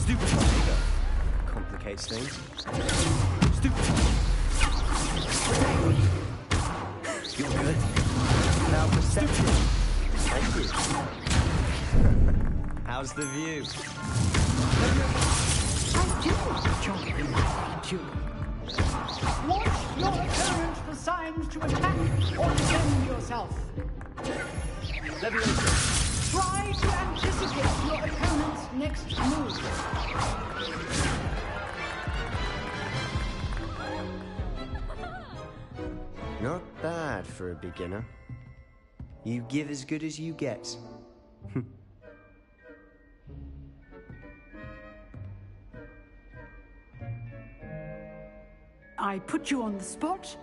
Stupid Tiger. Complicates things. Stupid. You're good. Now perception. Thank you. How's the view? I do enjoy my duel. Watch your opponent for signs to attack or defend yourself. Levioso. Try to anticipate your opponent's next move. Not bad for a beginner. You give as good as you get. I put you on the spot,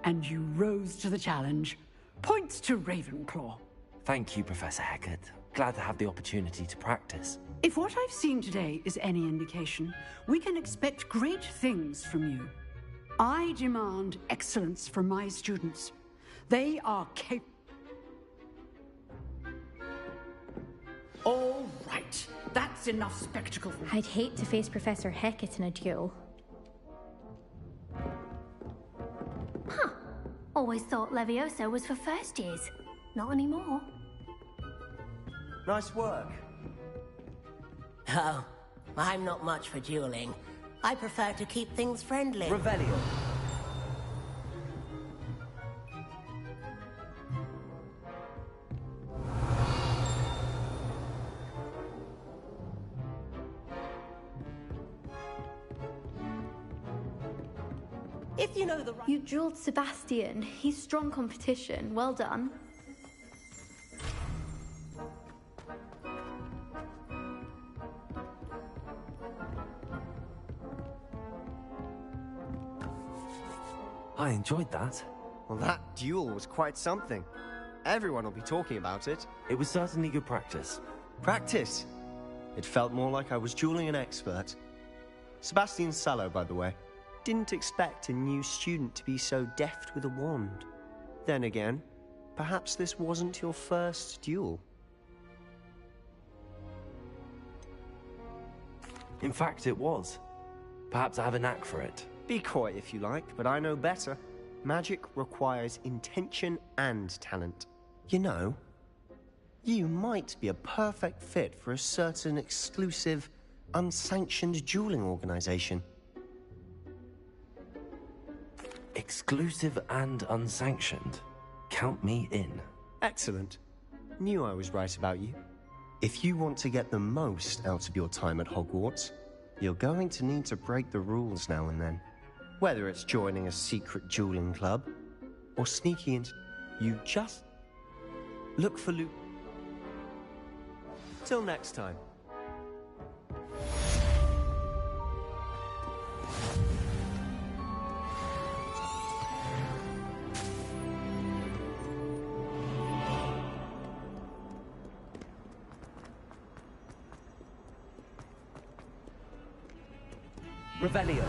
and you rose to the challenge. Points to Ravenclaw. Thank you, Professor Hecat. Glad to have the opportunity to practice. If what I've seen today is any indication, we can expect great things from you. I demand excellence from my students. They are capable. All right, that's enough spectacle. I'd hate to face Professor Hecat in a duel. Huh. Always thought Leviosa was for first years. Not anymore. Nice work. Oh, I'm not much for dueling. I prefer to keep things friendly. Revelio. If you know the right... You drilled Sebastian. He's strong competition. Well done. I enjoyed that. Well, that duel was quite something. Everyone will be talking about it. It was certainly good practice. Practice? It felt more like I was dueling an expert. Sebastian Sallow, by the way. Didn't expect a new student to be so deft with a wand. Then again, perhaps this wasn't your first duel. In fact, it was. Perhaps I have a knack for it. Be coy if you like, but I know better. Magic requires intention and talent. You know, you might be a perfect fit for a certain exclusive, unsanctioned dueling organization. Exclusive and unsanctioned. Count me in. Excellent. Knew I was right about you. If you want to get the most out of your time at Hogwarts, you're going to need to break the rules now and then. Whether it's joining a secret dueling club, or sneaking into... You just... look for loot. Till next time. Revelio.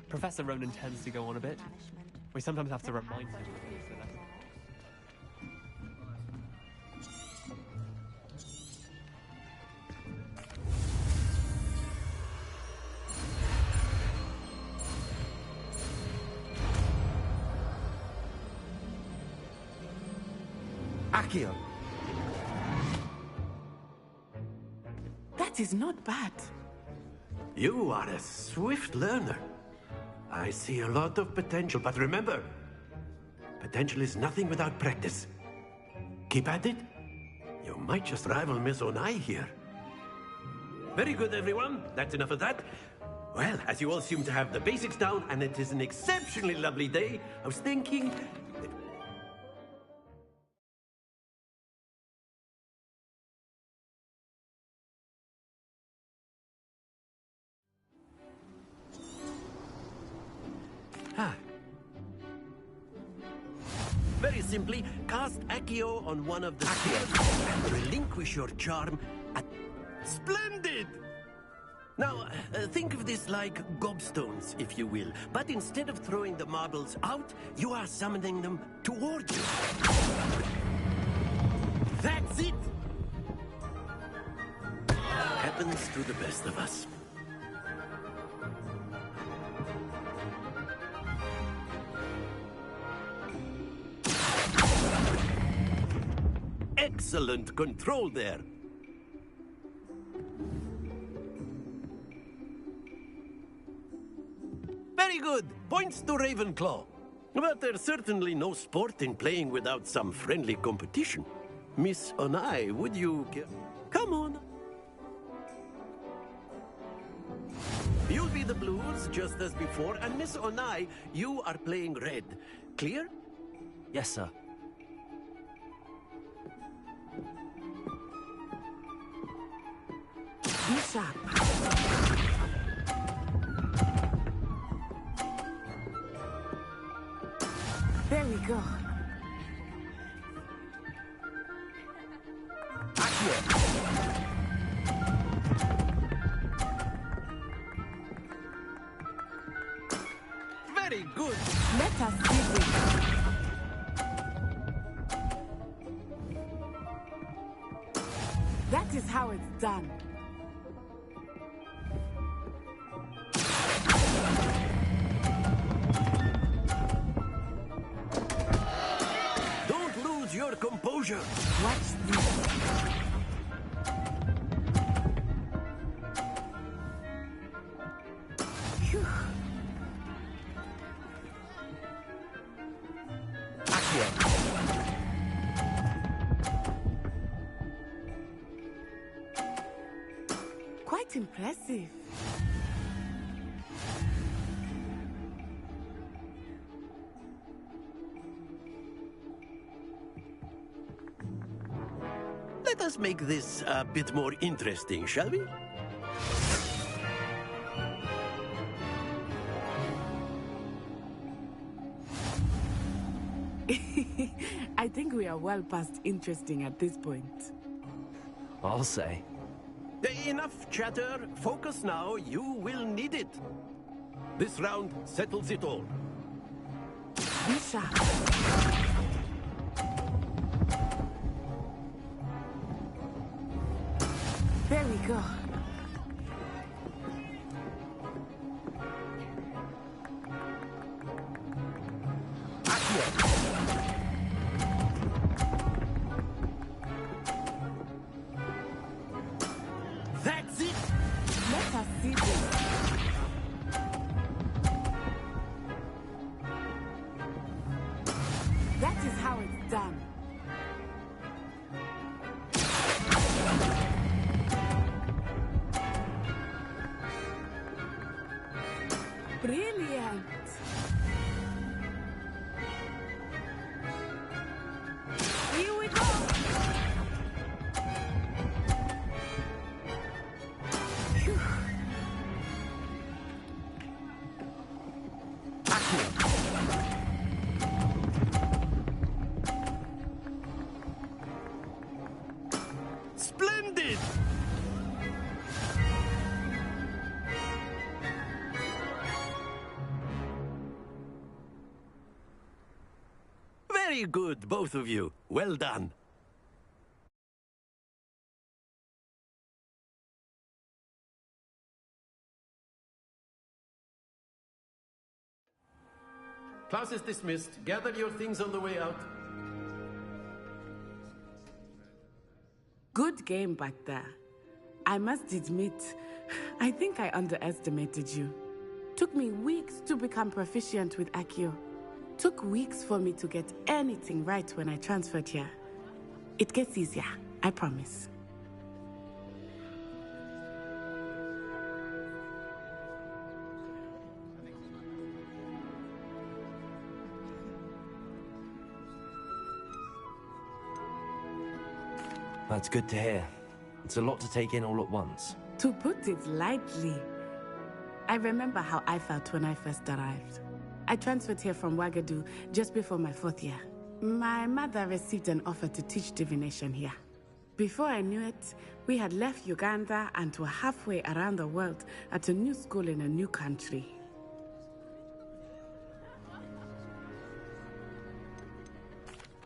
Professor Ronan tends to go on a bit. We sometimes have to remind him. Accio. That is not bad. You are a swift learner. I see a lot of potential, but remember, potential is nothing without practice. Keep at it. You might just rival Miss Onai here. Very good, everyone. That's enough of that. Well, as you all seem to have the basics down, and it is an exceptionally lovely day, I was thinking... Very simply, cast Accio on one of the spheres and relinquish your charm at... Splendid! Now, think of this like gobstones, if you will. But instead of throwing the marbles out, you are summoning them towards you. That's it! Happens to the best of us. Excellent control there. Very good. Points to Ravenclaw. But there's certainly no sport in playing without some friendly competition. Miss Onai, would you... Come on. You'll be the blues, just as before, and Miss Onai, you are playing red. Clear? Yes, sir. Be sharp. There we go. Very good. Let us see this. That is how it's done. Don't lose your composure. Watch this. Phew. Quite impressive. Let us make this a bit more interesting, shall we? I think we are well past interesting at this point. I'll say. Enough chatter. Focus now. You will need it. This round settles it all. Be sharp. There we go. That's it. Let us see this. That is how it's done. Brilliant. Here we go. Phew. Splendid. Very good, both of you. Well done. Class is dismissed. Gather your things on the way out. Good game back there. I must admit, I think I underestimated you. Took me weeks to become proficient with Accio. Took weeks for me to get anything right when I transferred here. It gets easier, I promise. That's good to hear. It's a lot to take in all at once. To put it lightly, I remember how I felt when I first arrived. I transferred here from Ouagadougou just before my 4th year. My mother received an offer to teach divination here. Before I knew it, we had left Uganda and were halfway around the world at a new school in a new country.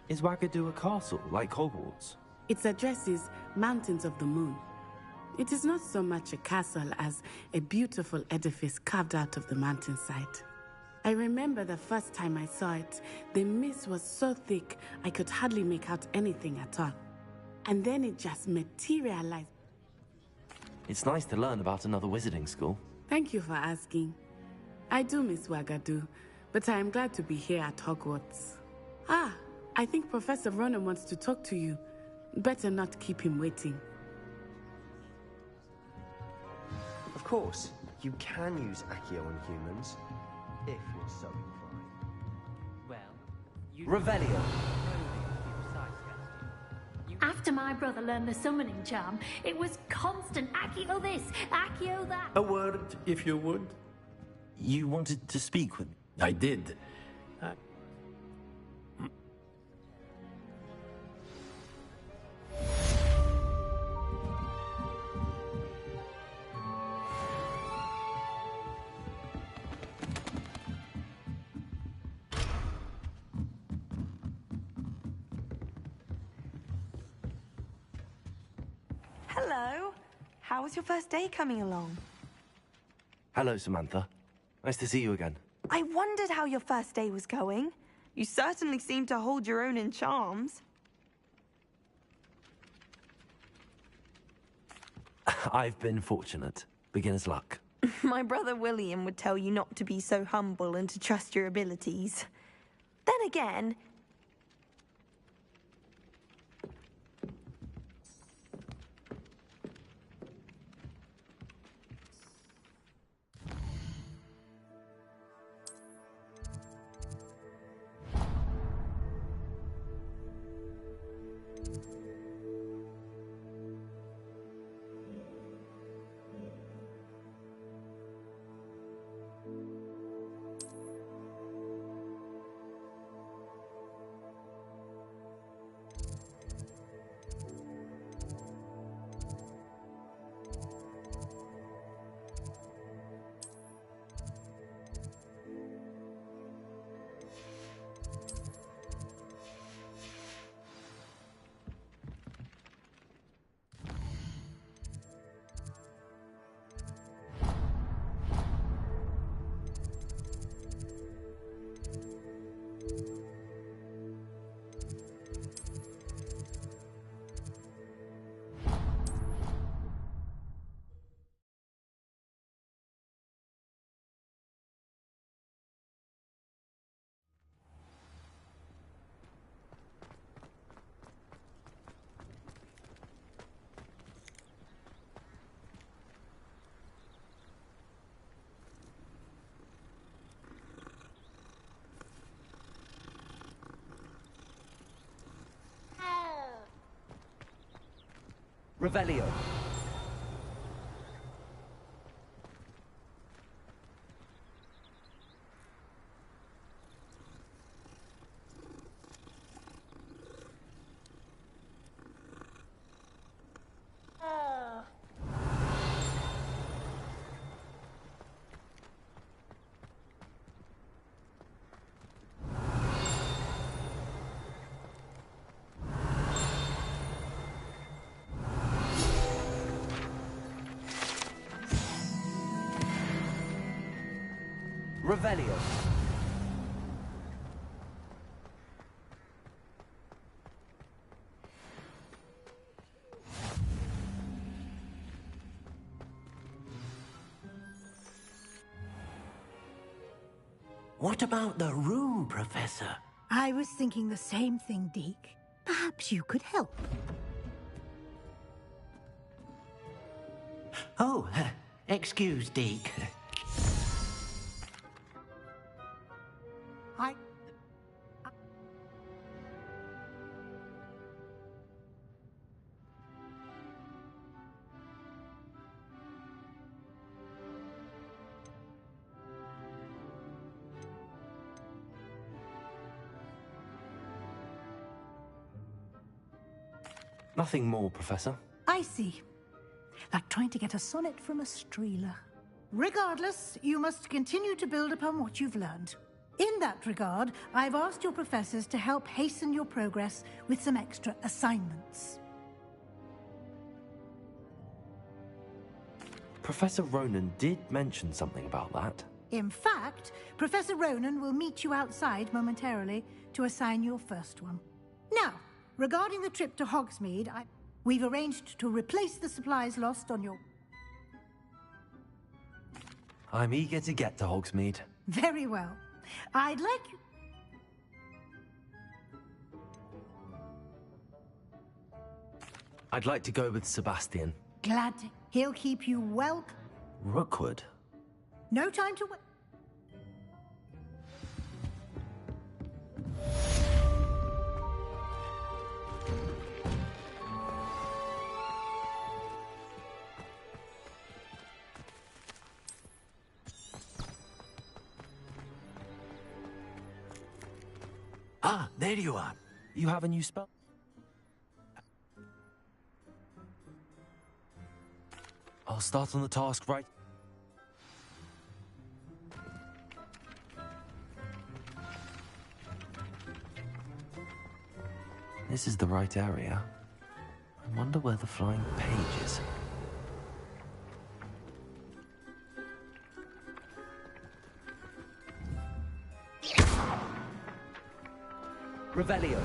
Is Ouagadougou a castle, like Hogwarts? Its address is Mountains of the Moon. It is not so much a castle as a beautiful edifice carved out of the mountainside. I remember the first time I saw it, the mist was so thick I could hardly make out anything at all. And then it just materialized. It's nice to learn about another wizarding school. Thank you for asking. I do miss Ouagadougou, but I am glad to be here at Hogwarts. Ah, I think Professor Ronan wants to talk to you. Better not keep him waiting. Of course, you can use Accio on humans, if you're so inclined. Well, Revelio. After my brother learned the summoning charm, it was constant Accio this, Accio that. A word, if you would. You wanted to speak with me? I did. Hello. How was your first day coming along? Hello, Samantha. Nice to see you again. I wondered how your first day was going. You certainly seem to hold your own in charms. I've been fortunate. Beginner's luck. My brother William would tell you not to be so humble and to trust your abilities. Then again, Revelio. Revelio. What about the room, Professor? I was thinking the same thing, Deke. Perhaps you could help. Oh, excuse, Deke. Nothing more, Professor. I see. Like trying to get a sonnet from a streeler. Regardless, you must continue to build upon what you've learned. In that regard, I've asked your professors to help hasten your progress with some extra assignments. Professor Ronan did mention something about that. In fact, Professor Ronan will meet you outside momentarily to assign your first one. Now, regarding the trip to Hogsmeade, we've arranged to replace the supplies lost on your... I'm eager to get to Hogsmeade. Very well. I'd like you... I'd like to go with Sebastian. Glad to... He'll keep you well... Rookwood? No time to wait. Ah, there you are. You have a new spell? I'll start on the task right... This is the right area. I wonder where the flying page is. Revelio.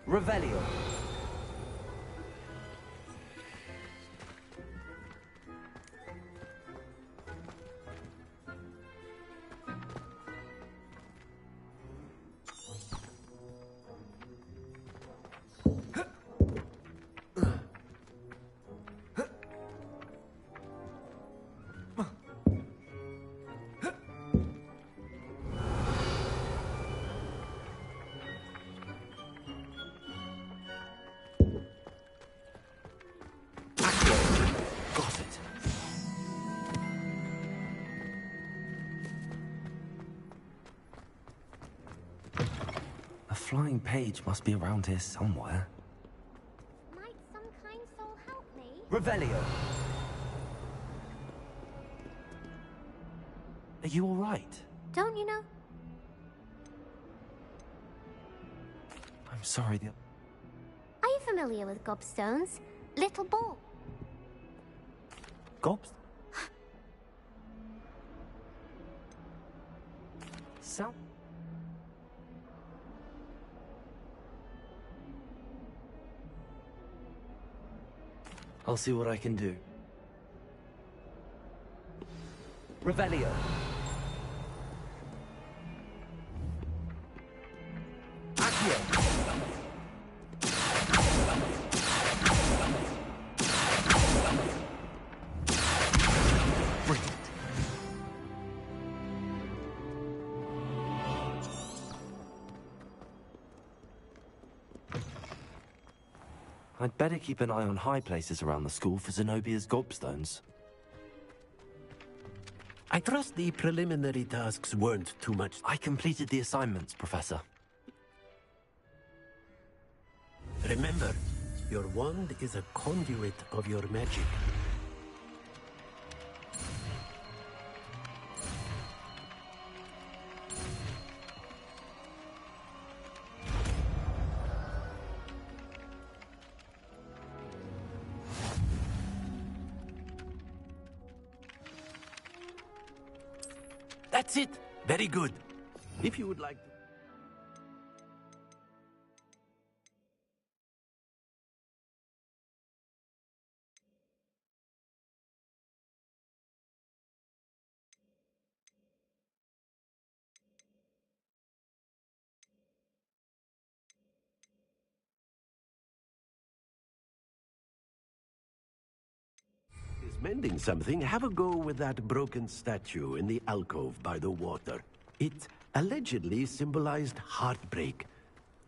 Revelio. Flying page must be around here somewhere. Might some kind soul help me? Revelio! Are you all right? Don't you know? I'm sorry, Are you familiar with gobstones? Little ball. Gobs? Sound? I'll see what I can do. Revelio. Accio. Brilliant. I'd better keep an eye on high places around the school for Zenobia's gobstones. I trust the preliminary tasks weren't too much. I completed the assignments, Professor. Remember, your wand is a conduit of your magic. That's it. Very good. If you would like to... Is mending something, have a go with that broken statue in the alcove by the water. It allegedly symbolized heartbreak.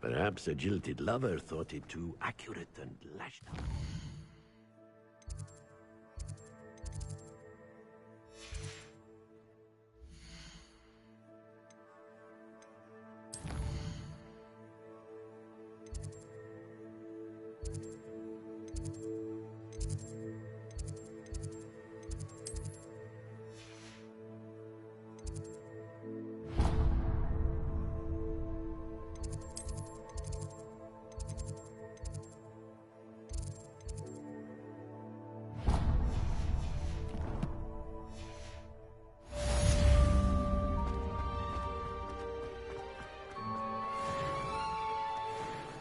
Perhaps a jilted lover thought it too accurate and lashed out.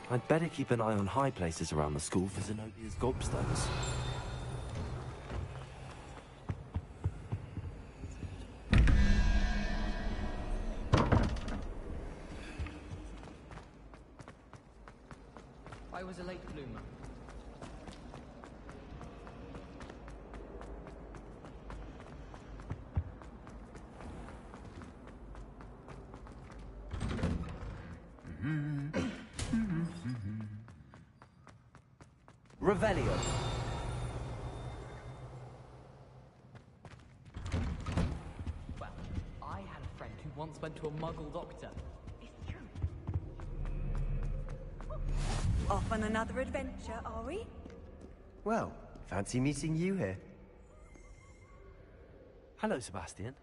I'd better keep an eye on high places around the school for Zenobia's gobstones. I was a late bloomer. Revelio. Well, I had a friend who once went to a muggle doctor. It's true. Off on another adventure, are we? Well, fancy meeting you here. Hello, Sebastian.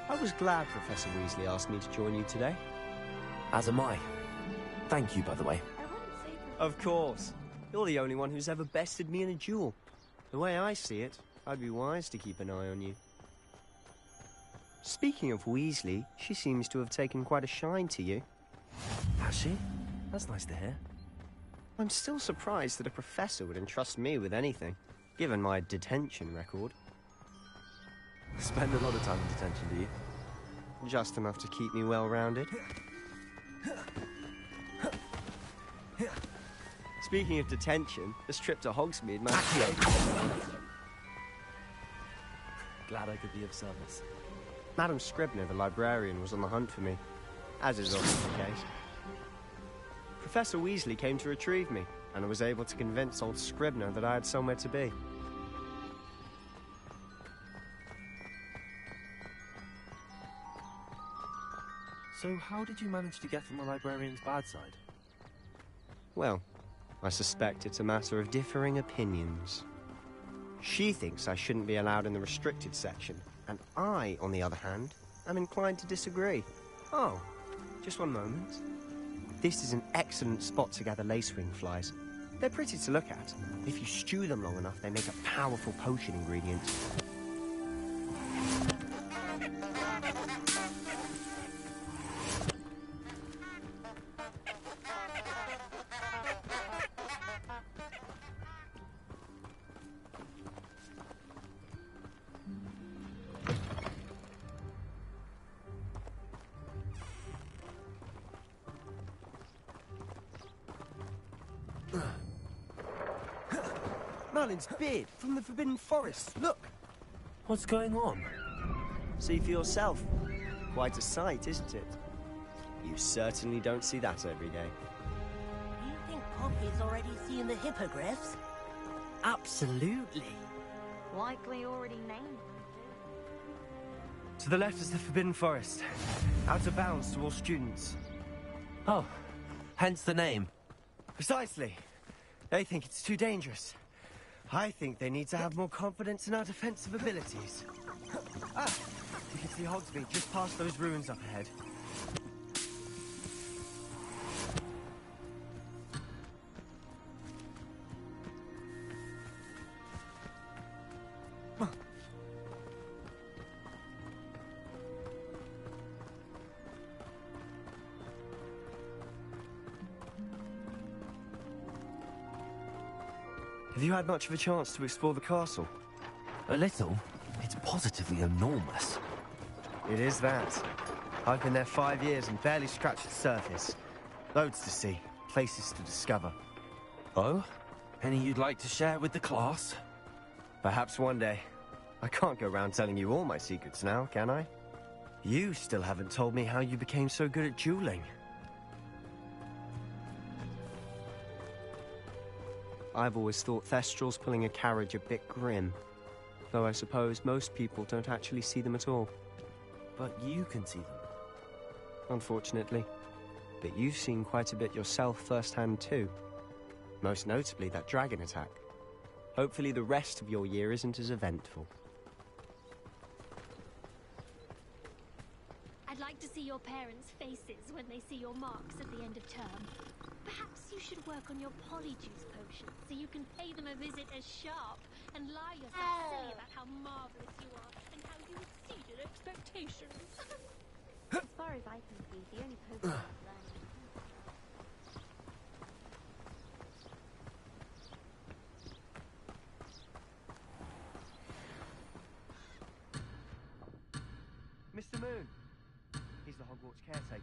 I was glad Professor Weasley asked me to join you today. As am I. Thank you, by the way. Of course. You're the only one who's ever bested me in a duel. The way I see it, I'd be wise to keep an eye on you. Speaking of Weasley, she seems to have taken quite a shine to you. Has she? That's nice to hear. I'm still surprised that a professor would entrust me with anything, given my detention record. Spend a lot of time in detention, do you? Just enough to keep me well-rounded. Speaking of detention, this trip to Hogsmeade might... Glad I could be of service. Madam Scribner, the librarian, was on the hunt for me, as is often the case. Professor Weasley came to retrieve me, and I was able to convince old Scribner that I had somewhere to be. So how did you manage to get on the librarian's bad side? Well, I suspect it's a matter of differing opinions. She thinks I shouldn't be allowed in the restricted section, and I, on the other hand, am inclined to disagree. Oh, just one moment. This is an excellent spot to gather lacewing flies. They're pretty to look at. If you stew them long enough, they make a powerful potion ingredient. Merlin's beard from the Forbidden Forest. Look! What's going on? See for yourself. Quite a sight, isn't it? You certainly don't see that every day. Do you think Poppy's already seen the hippogriffs? Absolutely. Likely already named them. To the left is the Forbidden Forest. Out of bounds to all students. Oh, hence the name. Precisely. They think it's too dangerous. I think they need to have more confidence in our defensive abilities. Ah! You can see Hogsmeade just past those ruins up ahead. Have you had much of a chance to explore the castle? A little. It's positively enormous. It is that. I've been there 5 years and barely scratched the surface. Loads to see, places to discover. Oh? Any you'd like to share with the class? Perhaps one day. I can't go around telling you all my secrets now, can I? You still haven't told me how you became so good at dueling. I've always thought Thestrals pulling a carriage a bit grim. Though I suppose most people don't actually see them at all. But you can see them. Unfortunately. But you've seen quite a bit yourself firsthand too. Most notably that dragon attack. Hopefully the rest of your year isn't as eventful. see your parents' faces when they see your marks at the end of term. Perhaps you should work on your polyjuice potion so you can pay them a visit as sharp and lie yourself silly about how marvelous you are and how you exceeded expectations. As far as I can see, the only potion I've learned. Mr. Moon! He's the Hogwarts caretaker,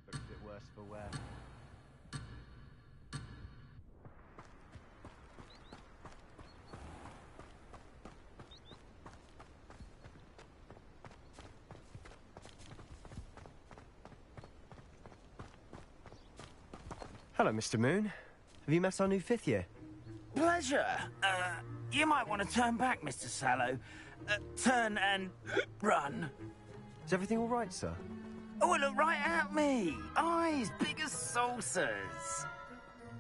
but a bit worse for wear. Hello, Mr. Moon. Have you met our new fifth year? Pleasure. You might want to turn back, Mr. Sallow. Turn and run. Is everything all right, sir? Oh, look right at me. Eyes big as saucers.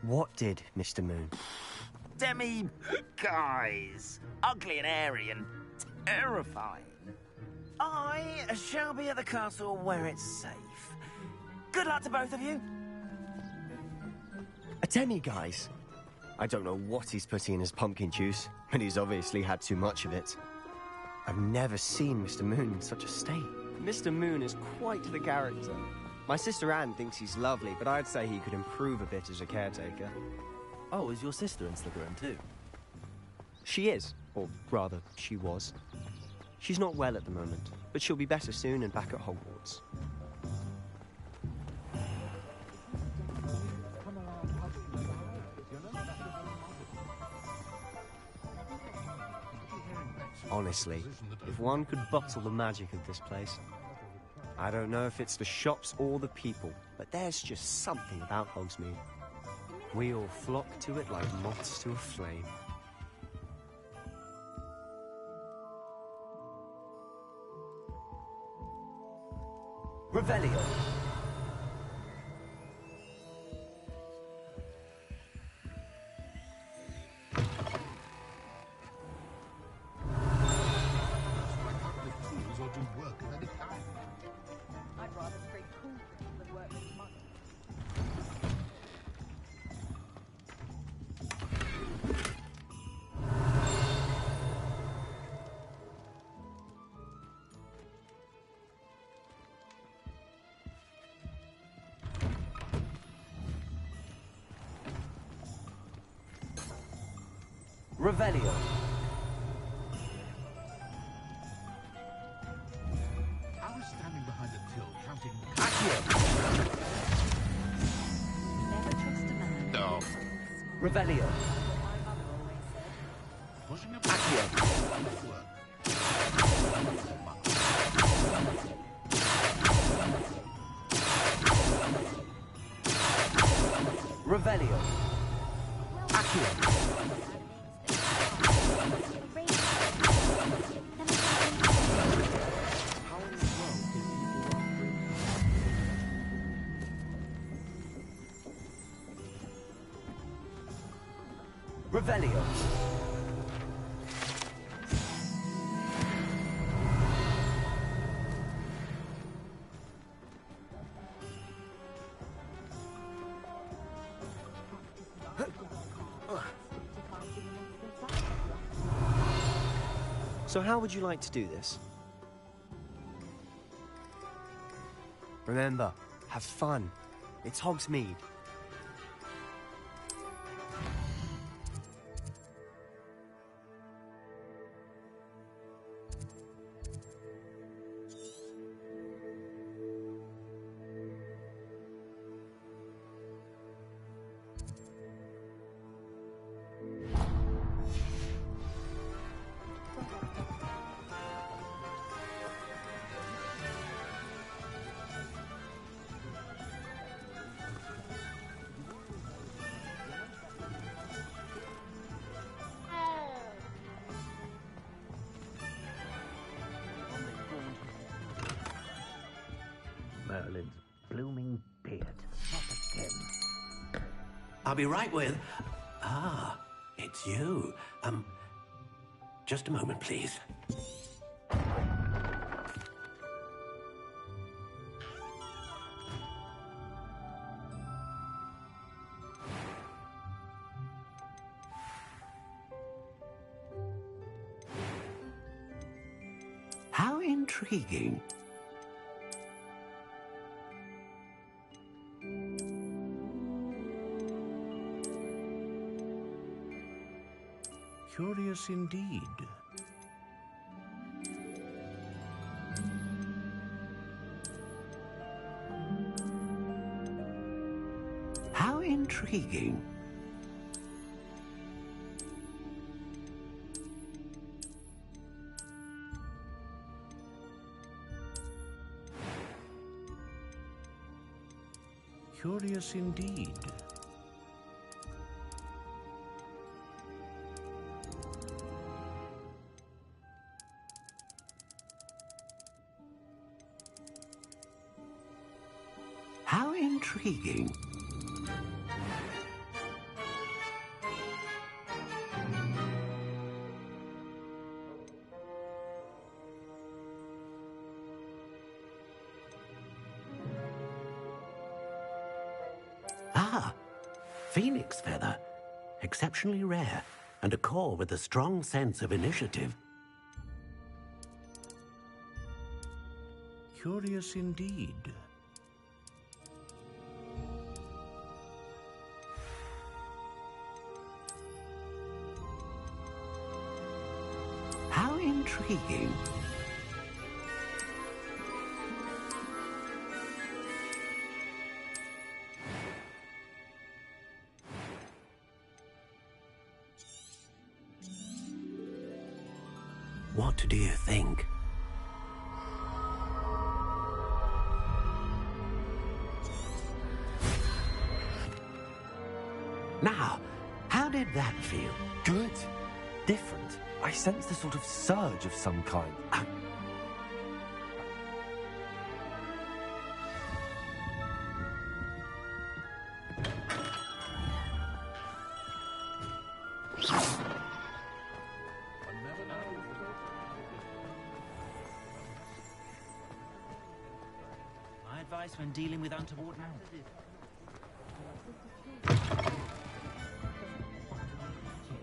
What did, Mr. Moon? Demi guys. Ugly and airy and terrifying. I shall be at the castle where it's safe. Good luck to both of you. A demi-guise? I don't know what he's putting in his pumpkin juice, but he's obviously had too much of it. I've never seen Mr. Moon in such a state. Mr. Moon is quite the character. My sister Anne thinks he's lovely, but I'd say he could improve a bit as a caretaker. Oh, is your sister in Slytherin too? She is, or rather, she was. She's not well at the moment, but she'll be better soon and back at Hogwarts. Honestly, if one could bottle the magic of this place. I don't know if it's the shops or the people, but there's just something about Hogsmeade. We all flock to it like moths to a flame. Revelio. Revelio. I was standing behind a till counting... Never trust a man. No. Revelio. Pushing a... Revelio. Accio. Revelio. So how would you like to do this? Remember, have fun. It's Hogsmeade. Merlin's blooming beard. Not again. I'll be right with... Ah, it's you. Just a moment, please. intriguing. Curious indeed. How intriguing. Curious indeed. How intriguing. Ah, phoenix feather. Exceptionally rare, and a core with a strong sense of initiative. Curious indeed. How intriguing. What do you think? Now, how did that feel? Good. Different. I sensed a sort of surge of some kind. My advice when dealing with untoward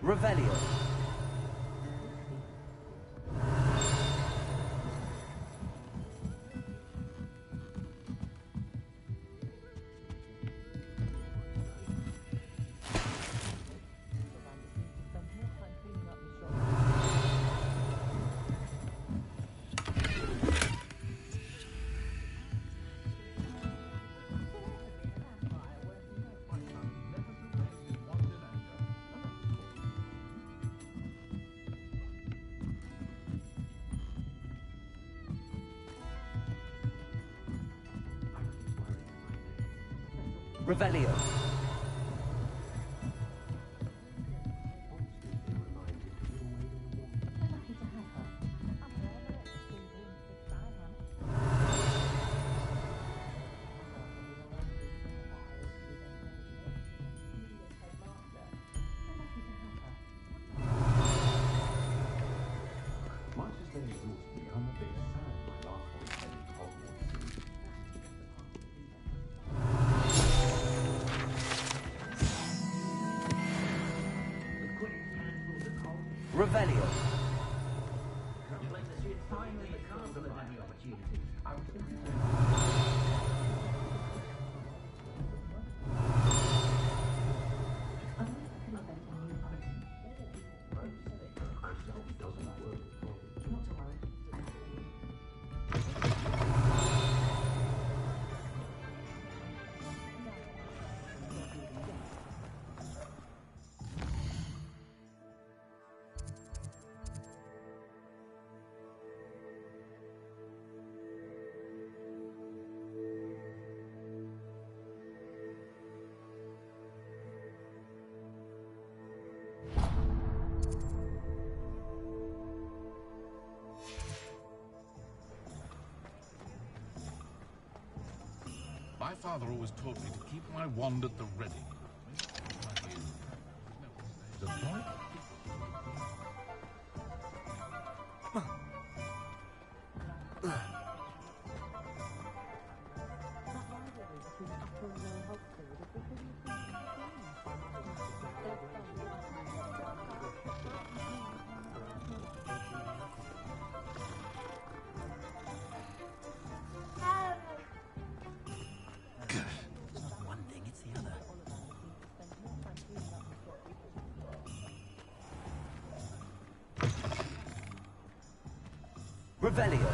Revelio. Revelio. Revelio. My father always taught me to keep my wand at the ready. The boy? Revelio.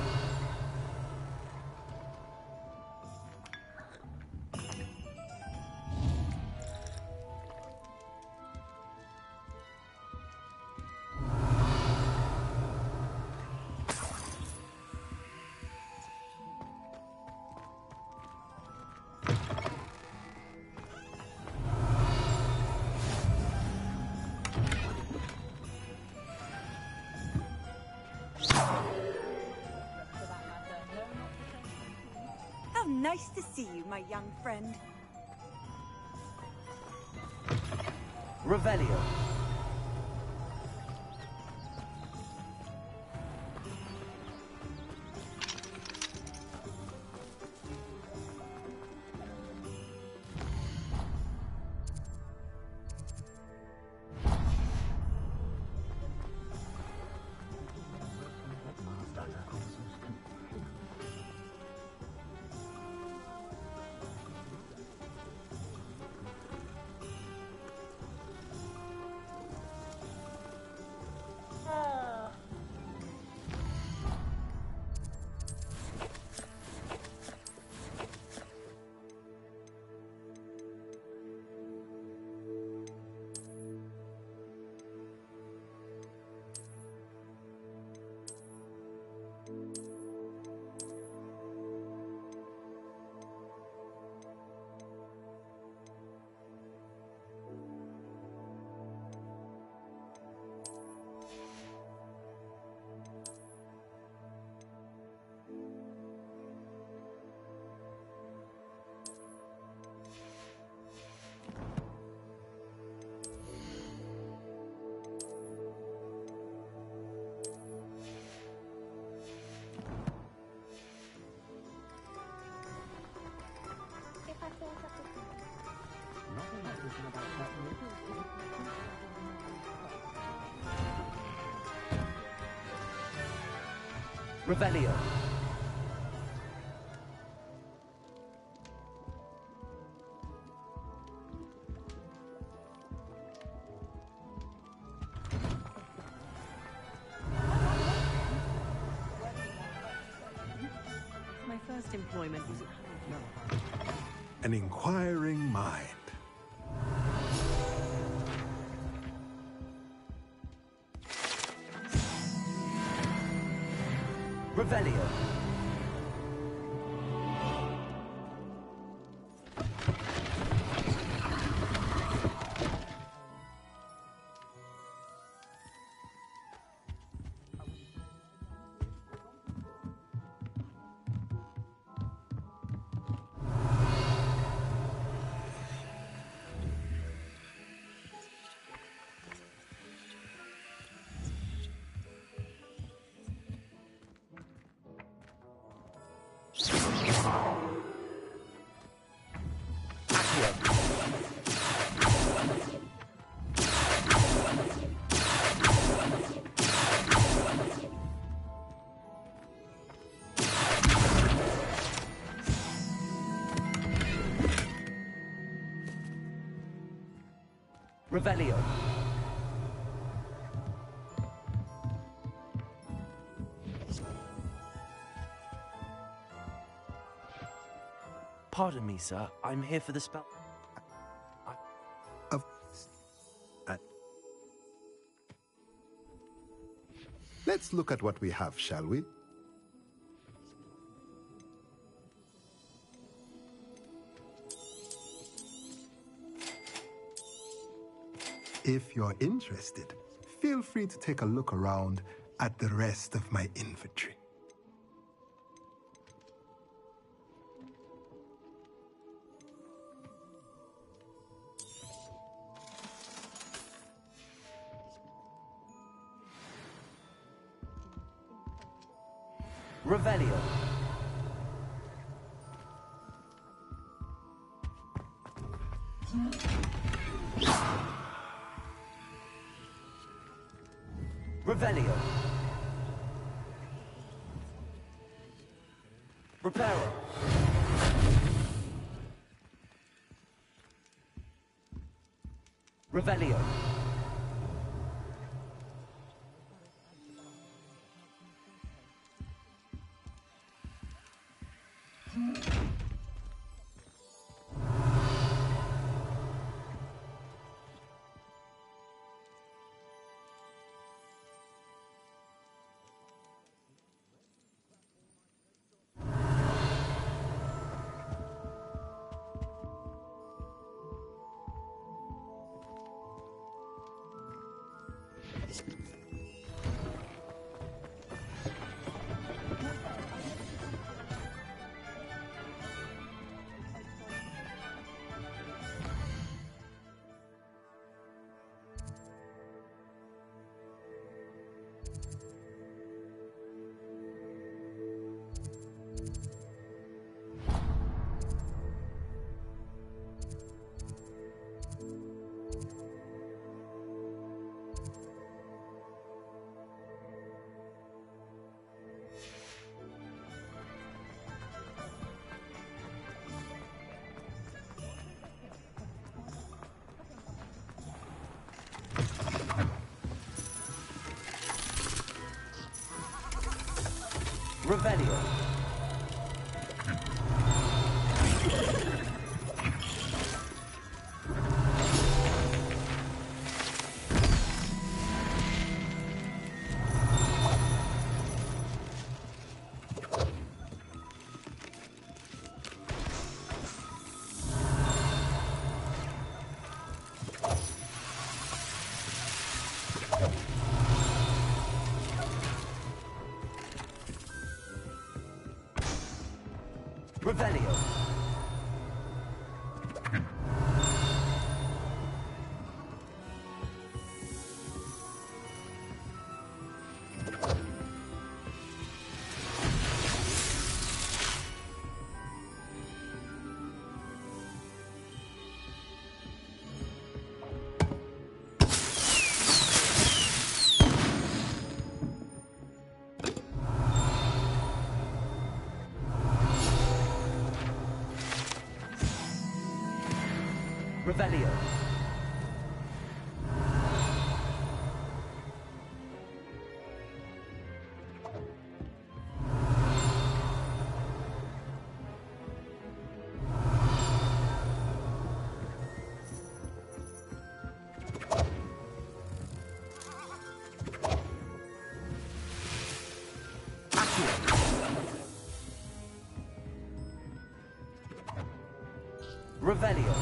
How nice to see you, my young friend. Revelio. Revelio. My first employment was at An inquiring mind. Revelio. Revelio. Pardon me, sir. I'm here for the spell. Let's look at what we have, shall we? If you're interested, feel free to take a look around at the rest of my inventory. Revelio. Revelio. Reparo. Revelio. Revelio. Revelio. Revelio. Revelio.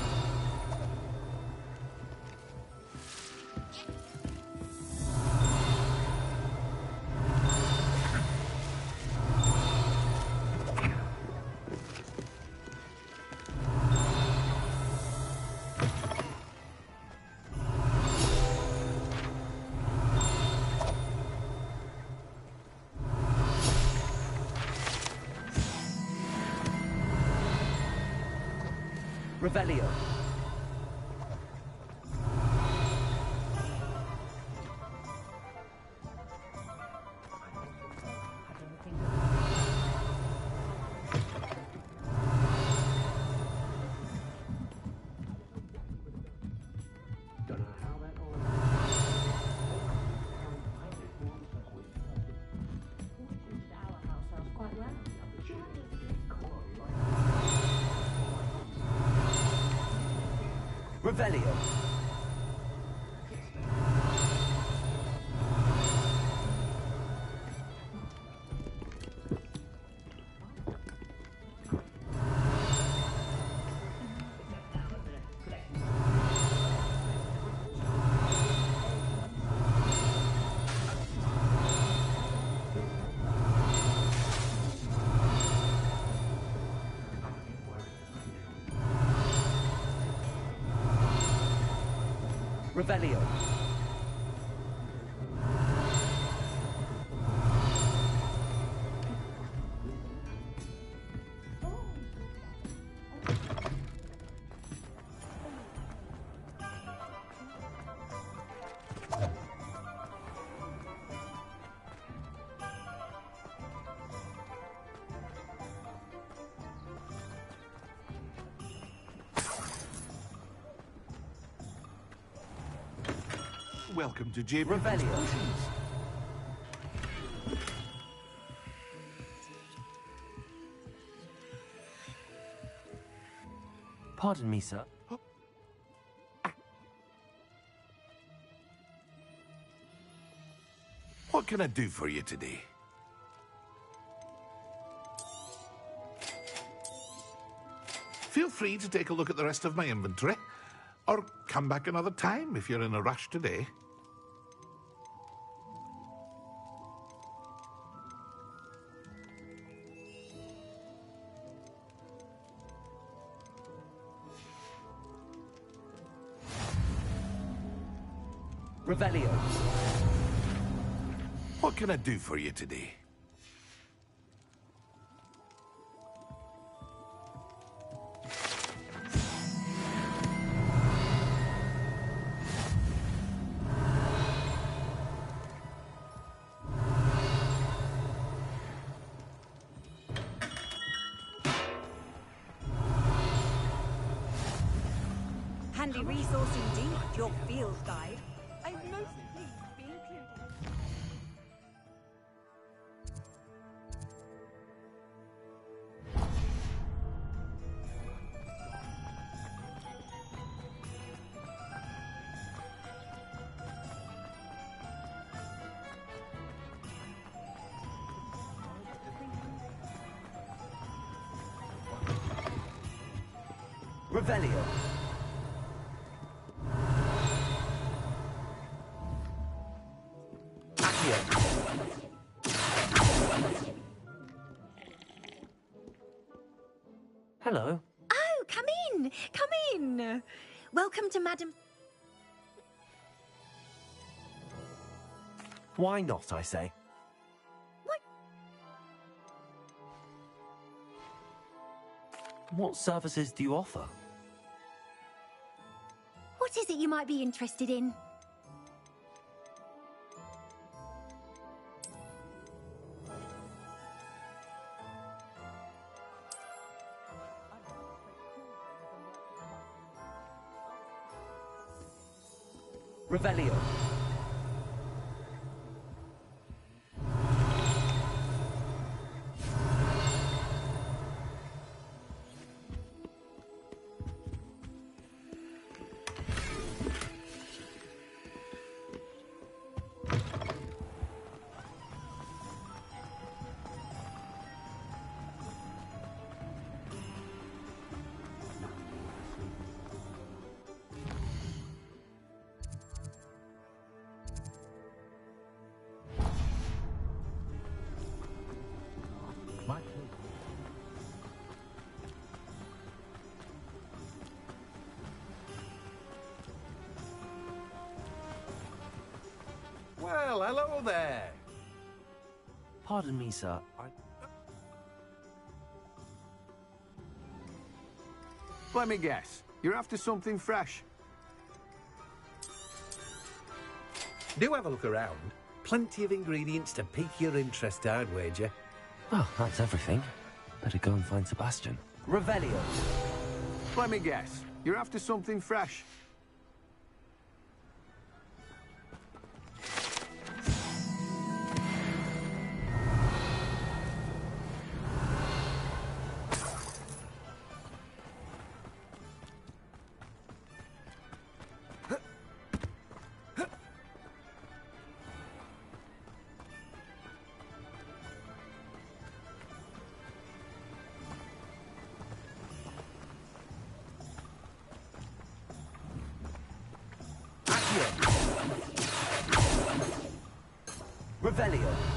Revelio. Revelio. Revelio. Welcome to JP Revelio. Potions. Pardon me, sir. What can I do for you today? Feel free to take a look at the rest of my inventory, or come back another time if you're in a rush today. Revelio. What can I do for you today? Handy resource indeed, your field guide. I'm most pleased to be included. Revelio. Hello. Oh, come in! Come in! Welcome to Madam... Why not, I say? What? What services do you offer? What is it you might be interested in? Revelio. Well, hello there. Pardon me, sir. Let me guess. You're after something fresh. Do have a look around. Plenty of ingredients to pique your interest, I'd wager. Well, that's everything. Better go and find Sebastian. Revelio. Let me guess. You're after something fresh. Revelio.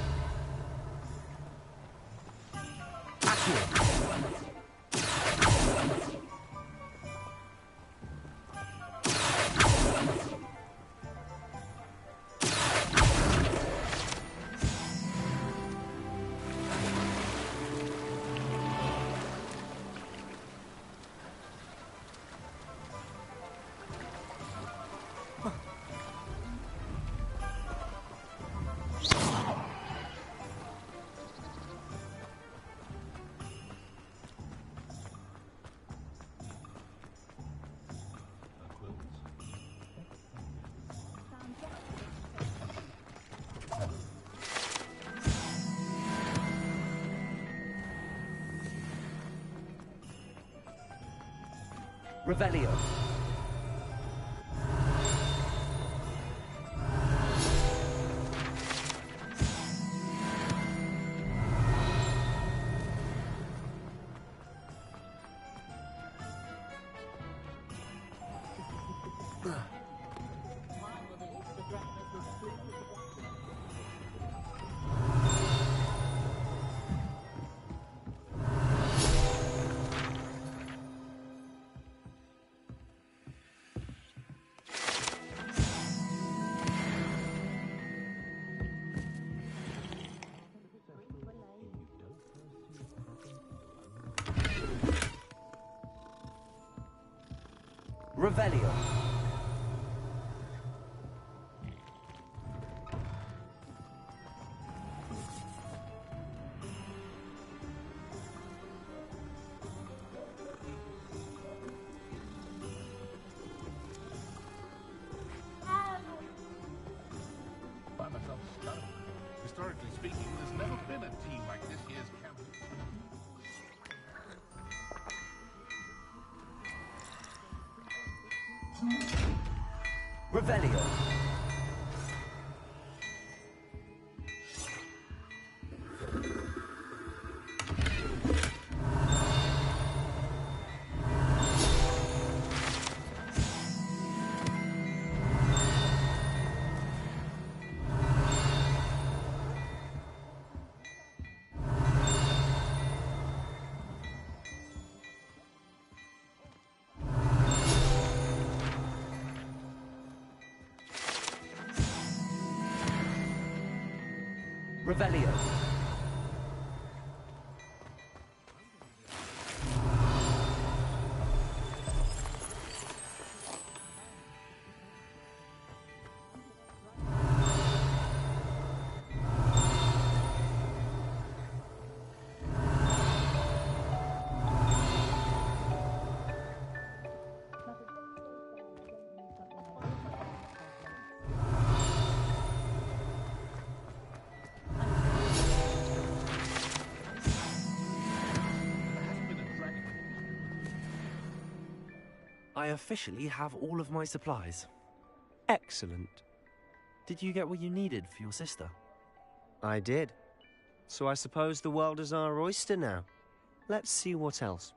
Revelio. Revelio. Find myself stunned. Historically speaking, there's never been a team like this year's camp. Revelio. Revelio. I officially have all of my supplies. Excellent. Did you get what you needed for your sister? I did. So I suppose the world is our oyster now. Let's see what else.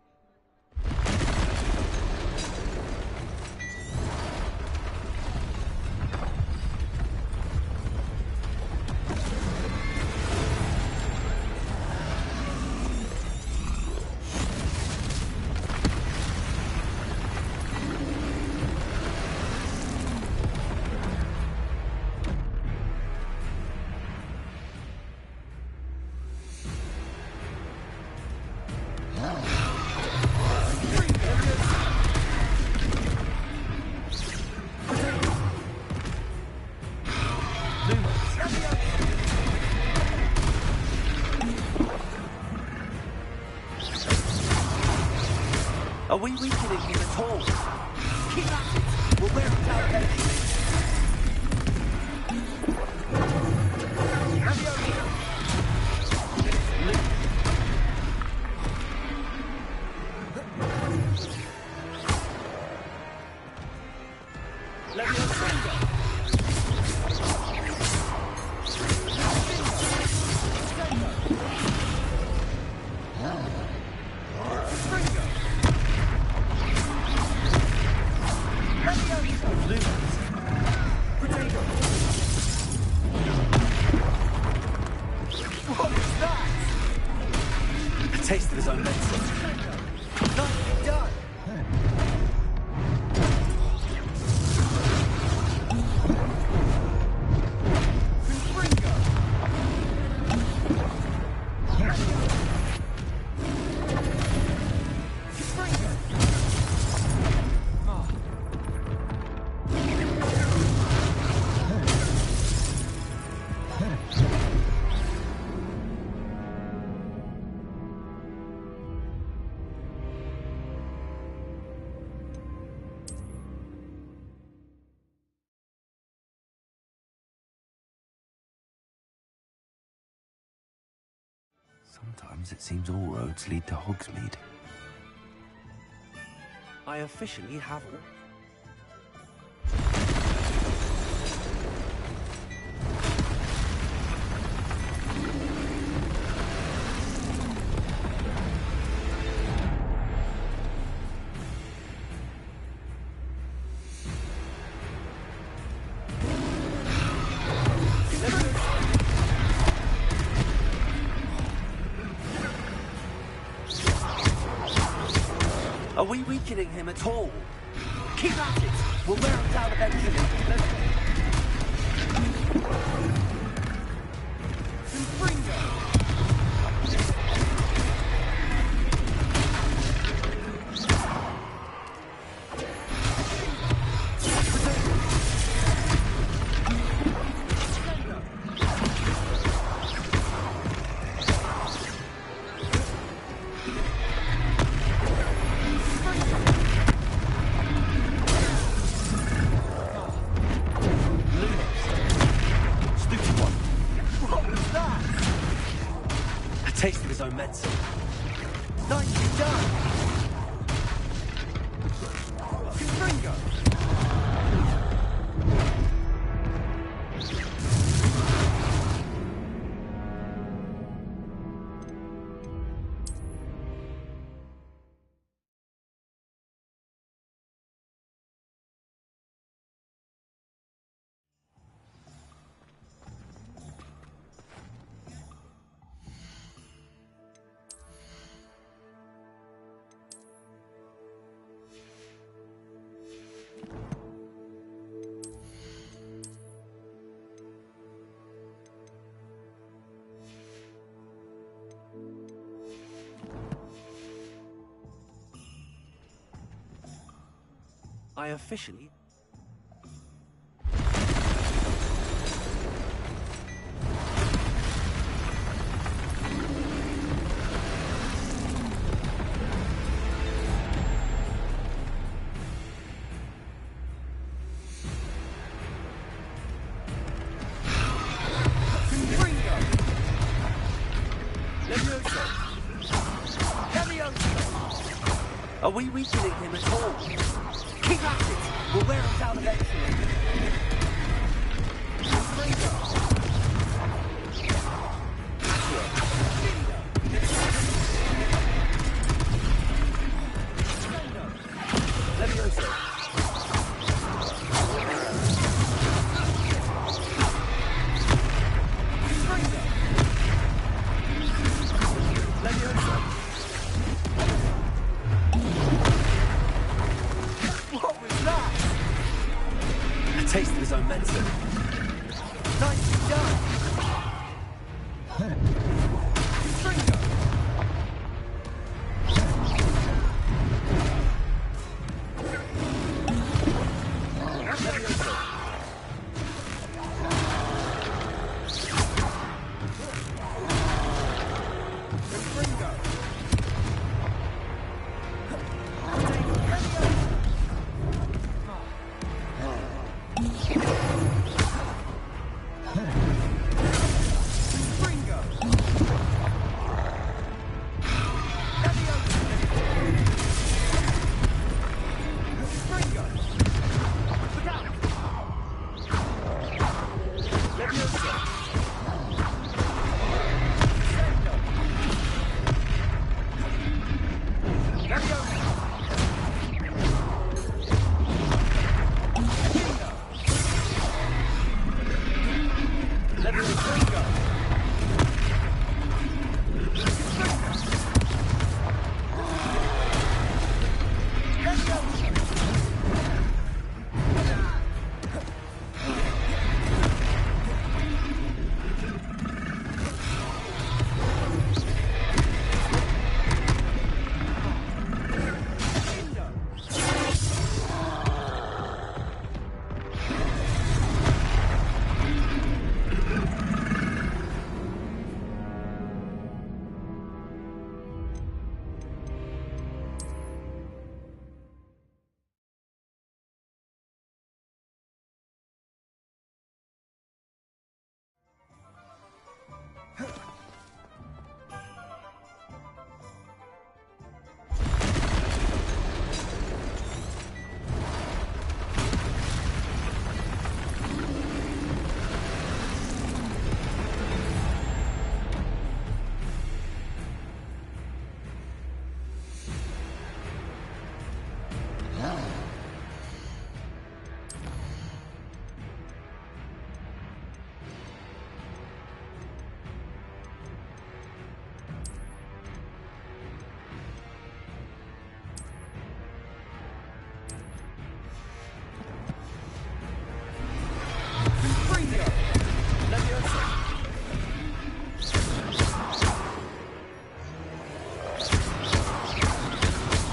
Are we weakening him at all? Keep at it! We'll wear him down eventually. Taste of his own medicine. Nicely done! Sometimes it seems all roads lead to Hogsmeade. I officially have all... Are we weakening him at all? Keep at it! We'll wear him down eventually. taste of his own medicine. Nicely done! Confringo! I officially... Are we weakening him at all? Keep at it! We'll wear him down eventually. Taste of his own medicine. Nicely done! Confringo!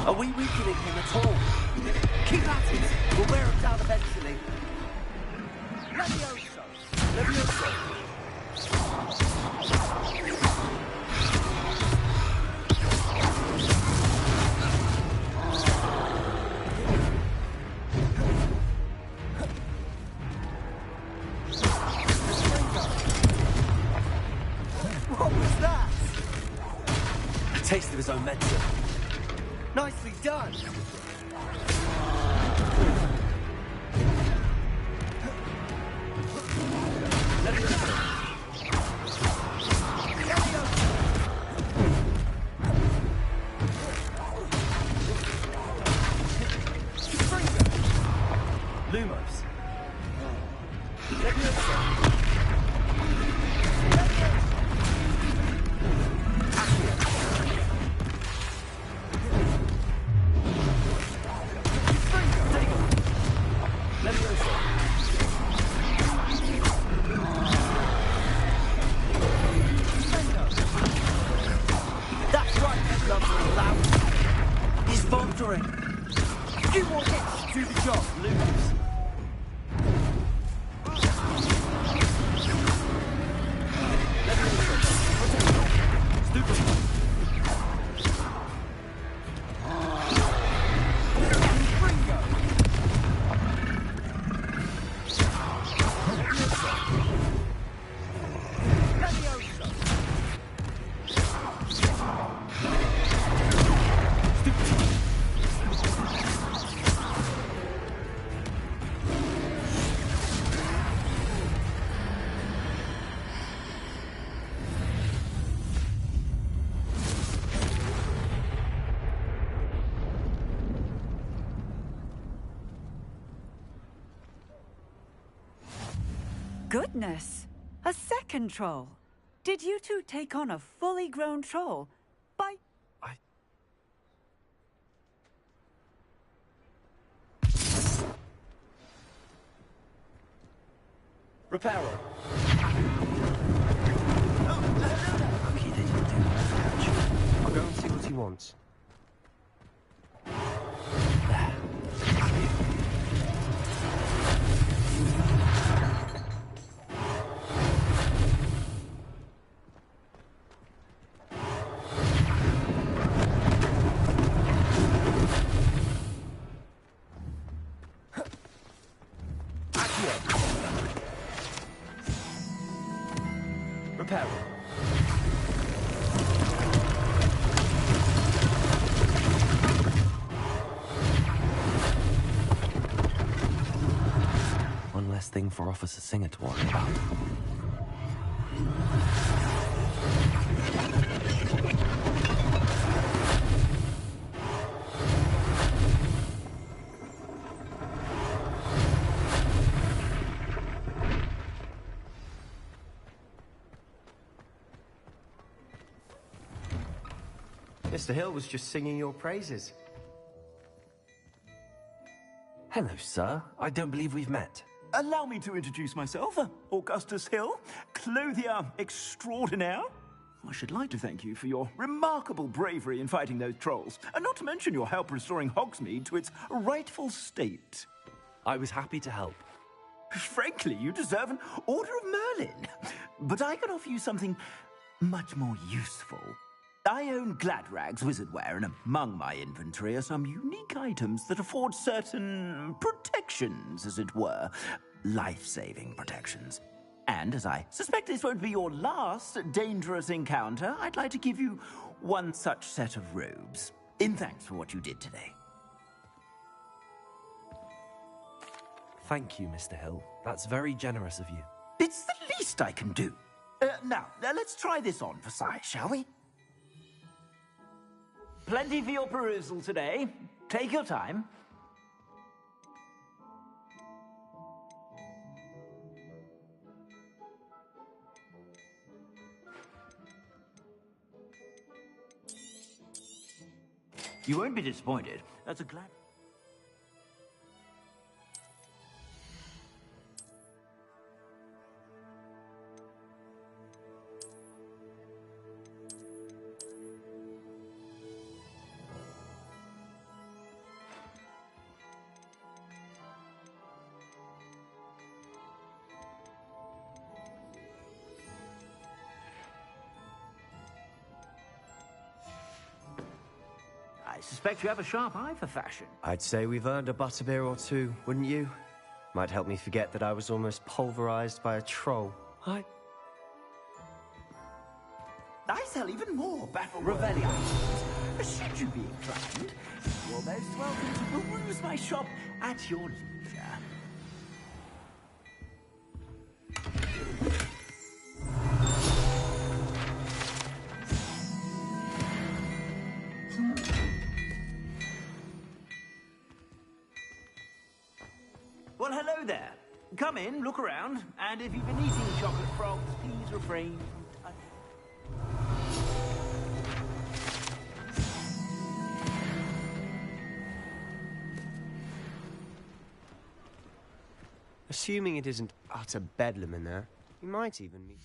Are we weakening him at all? Keep at it! We'll wear him down eventually. Levioso! Levioso! What was that? taste of his own medicine. Nicely done! Lumos. That's right, lovely loud. He's faltering. A few more hits to do the job, Lumos. Goodness! A second troll! Did you two take on a fully grown troll? By... Reparo. Lucky they didn't do that. I'll go and see what he wants. Reparo. One less thing for Officer Singer to worry about. Mr. Hill was just singing your praises. Hello, sir. I don't believe we've met. Allow me to introduce myself, Augustus Hill, clothier extraordinaire. I should like to thank you for your remarkable bravery in fighting those trolls, and not to mention your help restoring Hogsmeade to its rightful state. I was happy to help. Frankly, you deserve an Order of Merlin. But I can offer you something much more useful. I own Gladrag's wizardware, and among my inventory are some unique items that afford certain protections, as it were. Life-saving protections. And as I suspect this won't be your last dangerous encounter, I'd like to give you one such set of robes, in thanks for what you did today. Thank you, Mr. Hill. That's very generous of you. It's the least I can do. Now, let's try this on for size, shall we? Plenty for your perusal today. Take your time. You won't be disappointed. That's a glad... I suspect you have a sharp eye for fashion. I'd say we've earned a butterbeer or two, wouldn't you? Might help me forget that I was almost pulverized by a troll. I sell even more battle Revelli items. Should you be inclined, you're most welcome to peruse my shop at your leisure. Well, hello there. Come in, look around, and if you've been eating chocolate frogs, please refrain from touching. Assuming it isn't utter bedlam in there, you might even meet...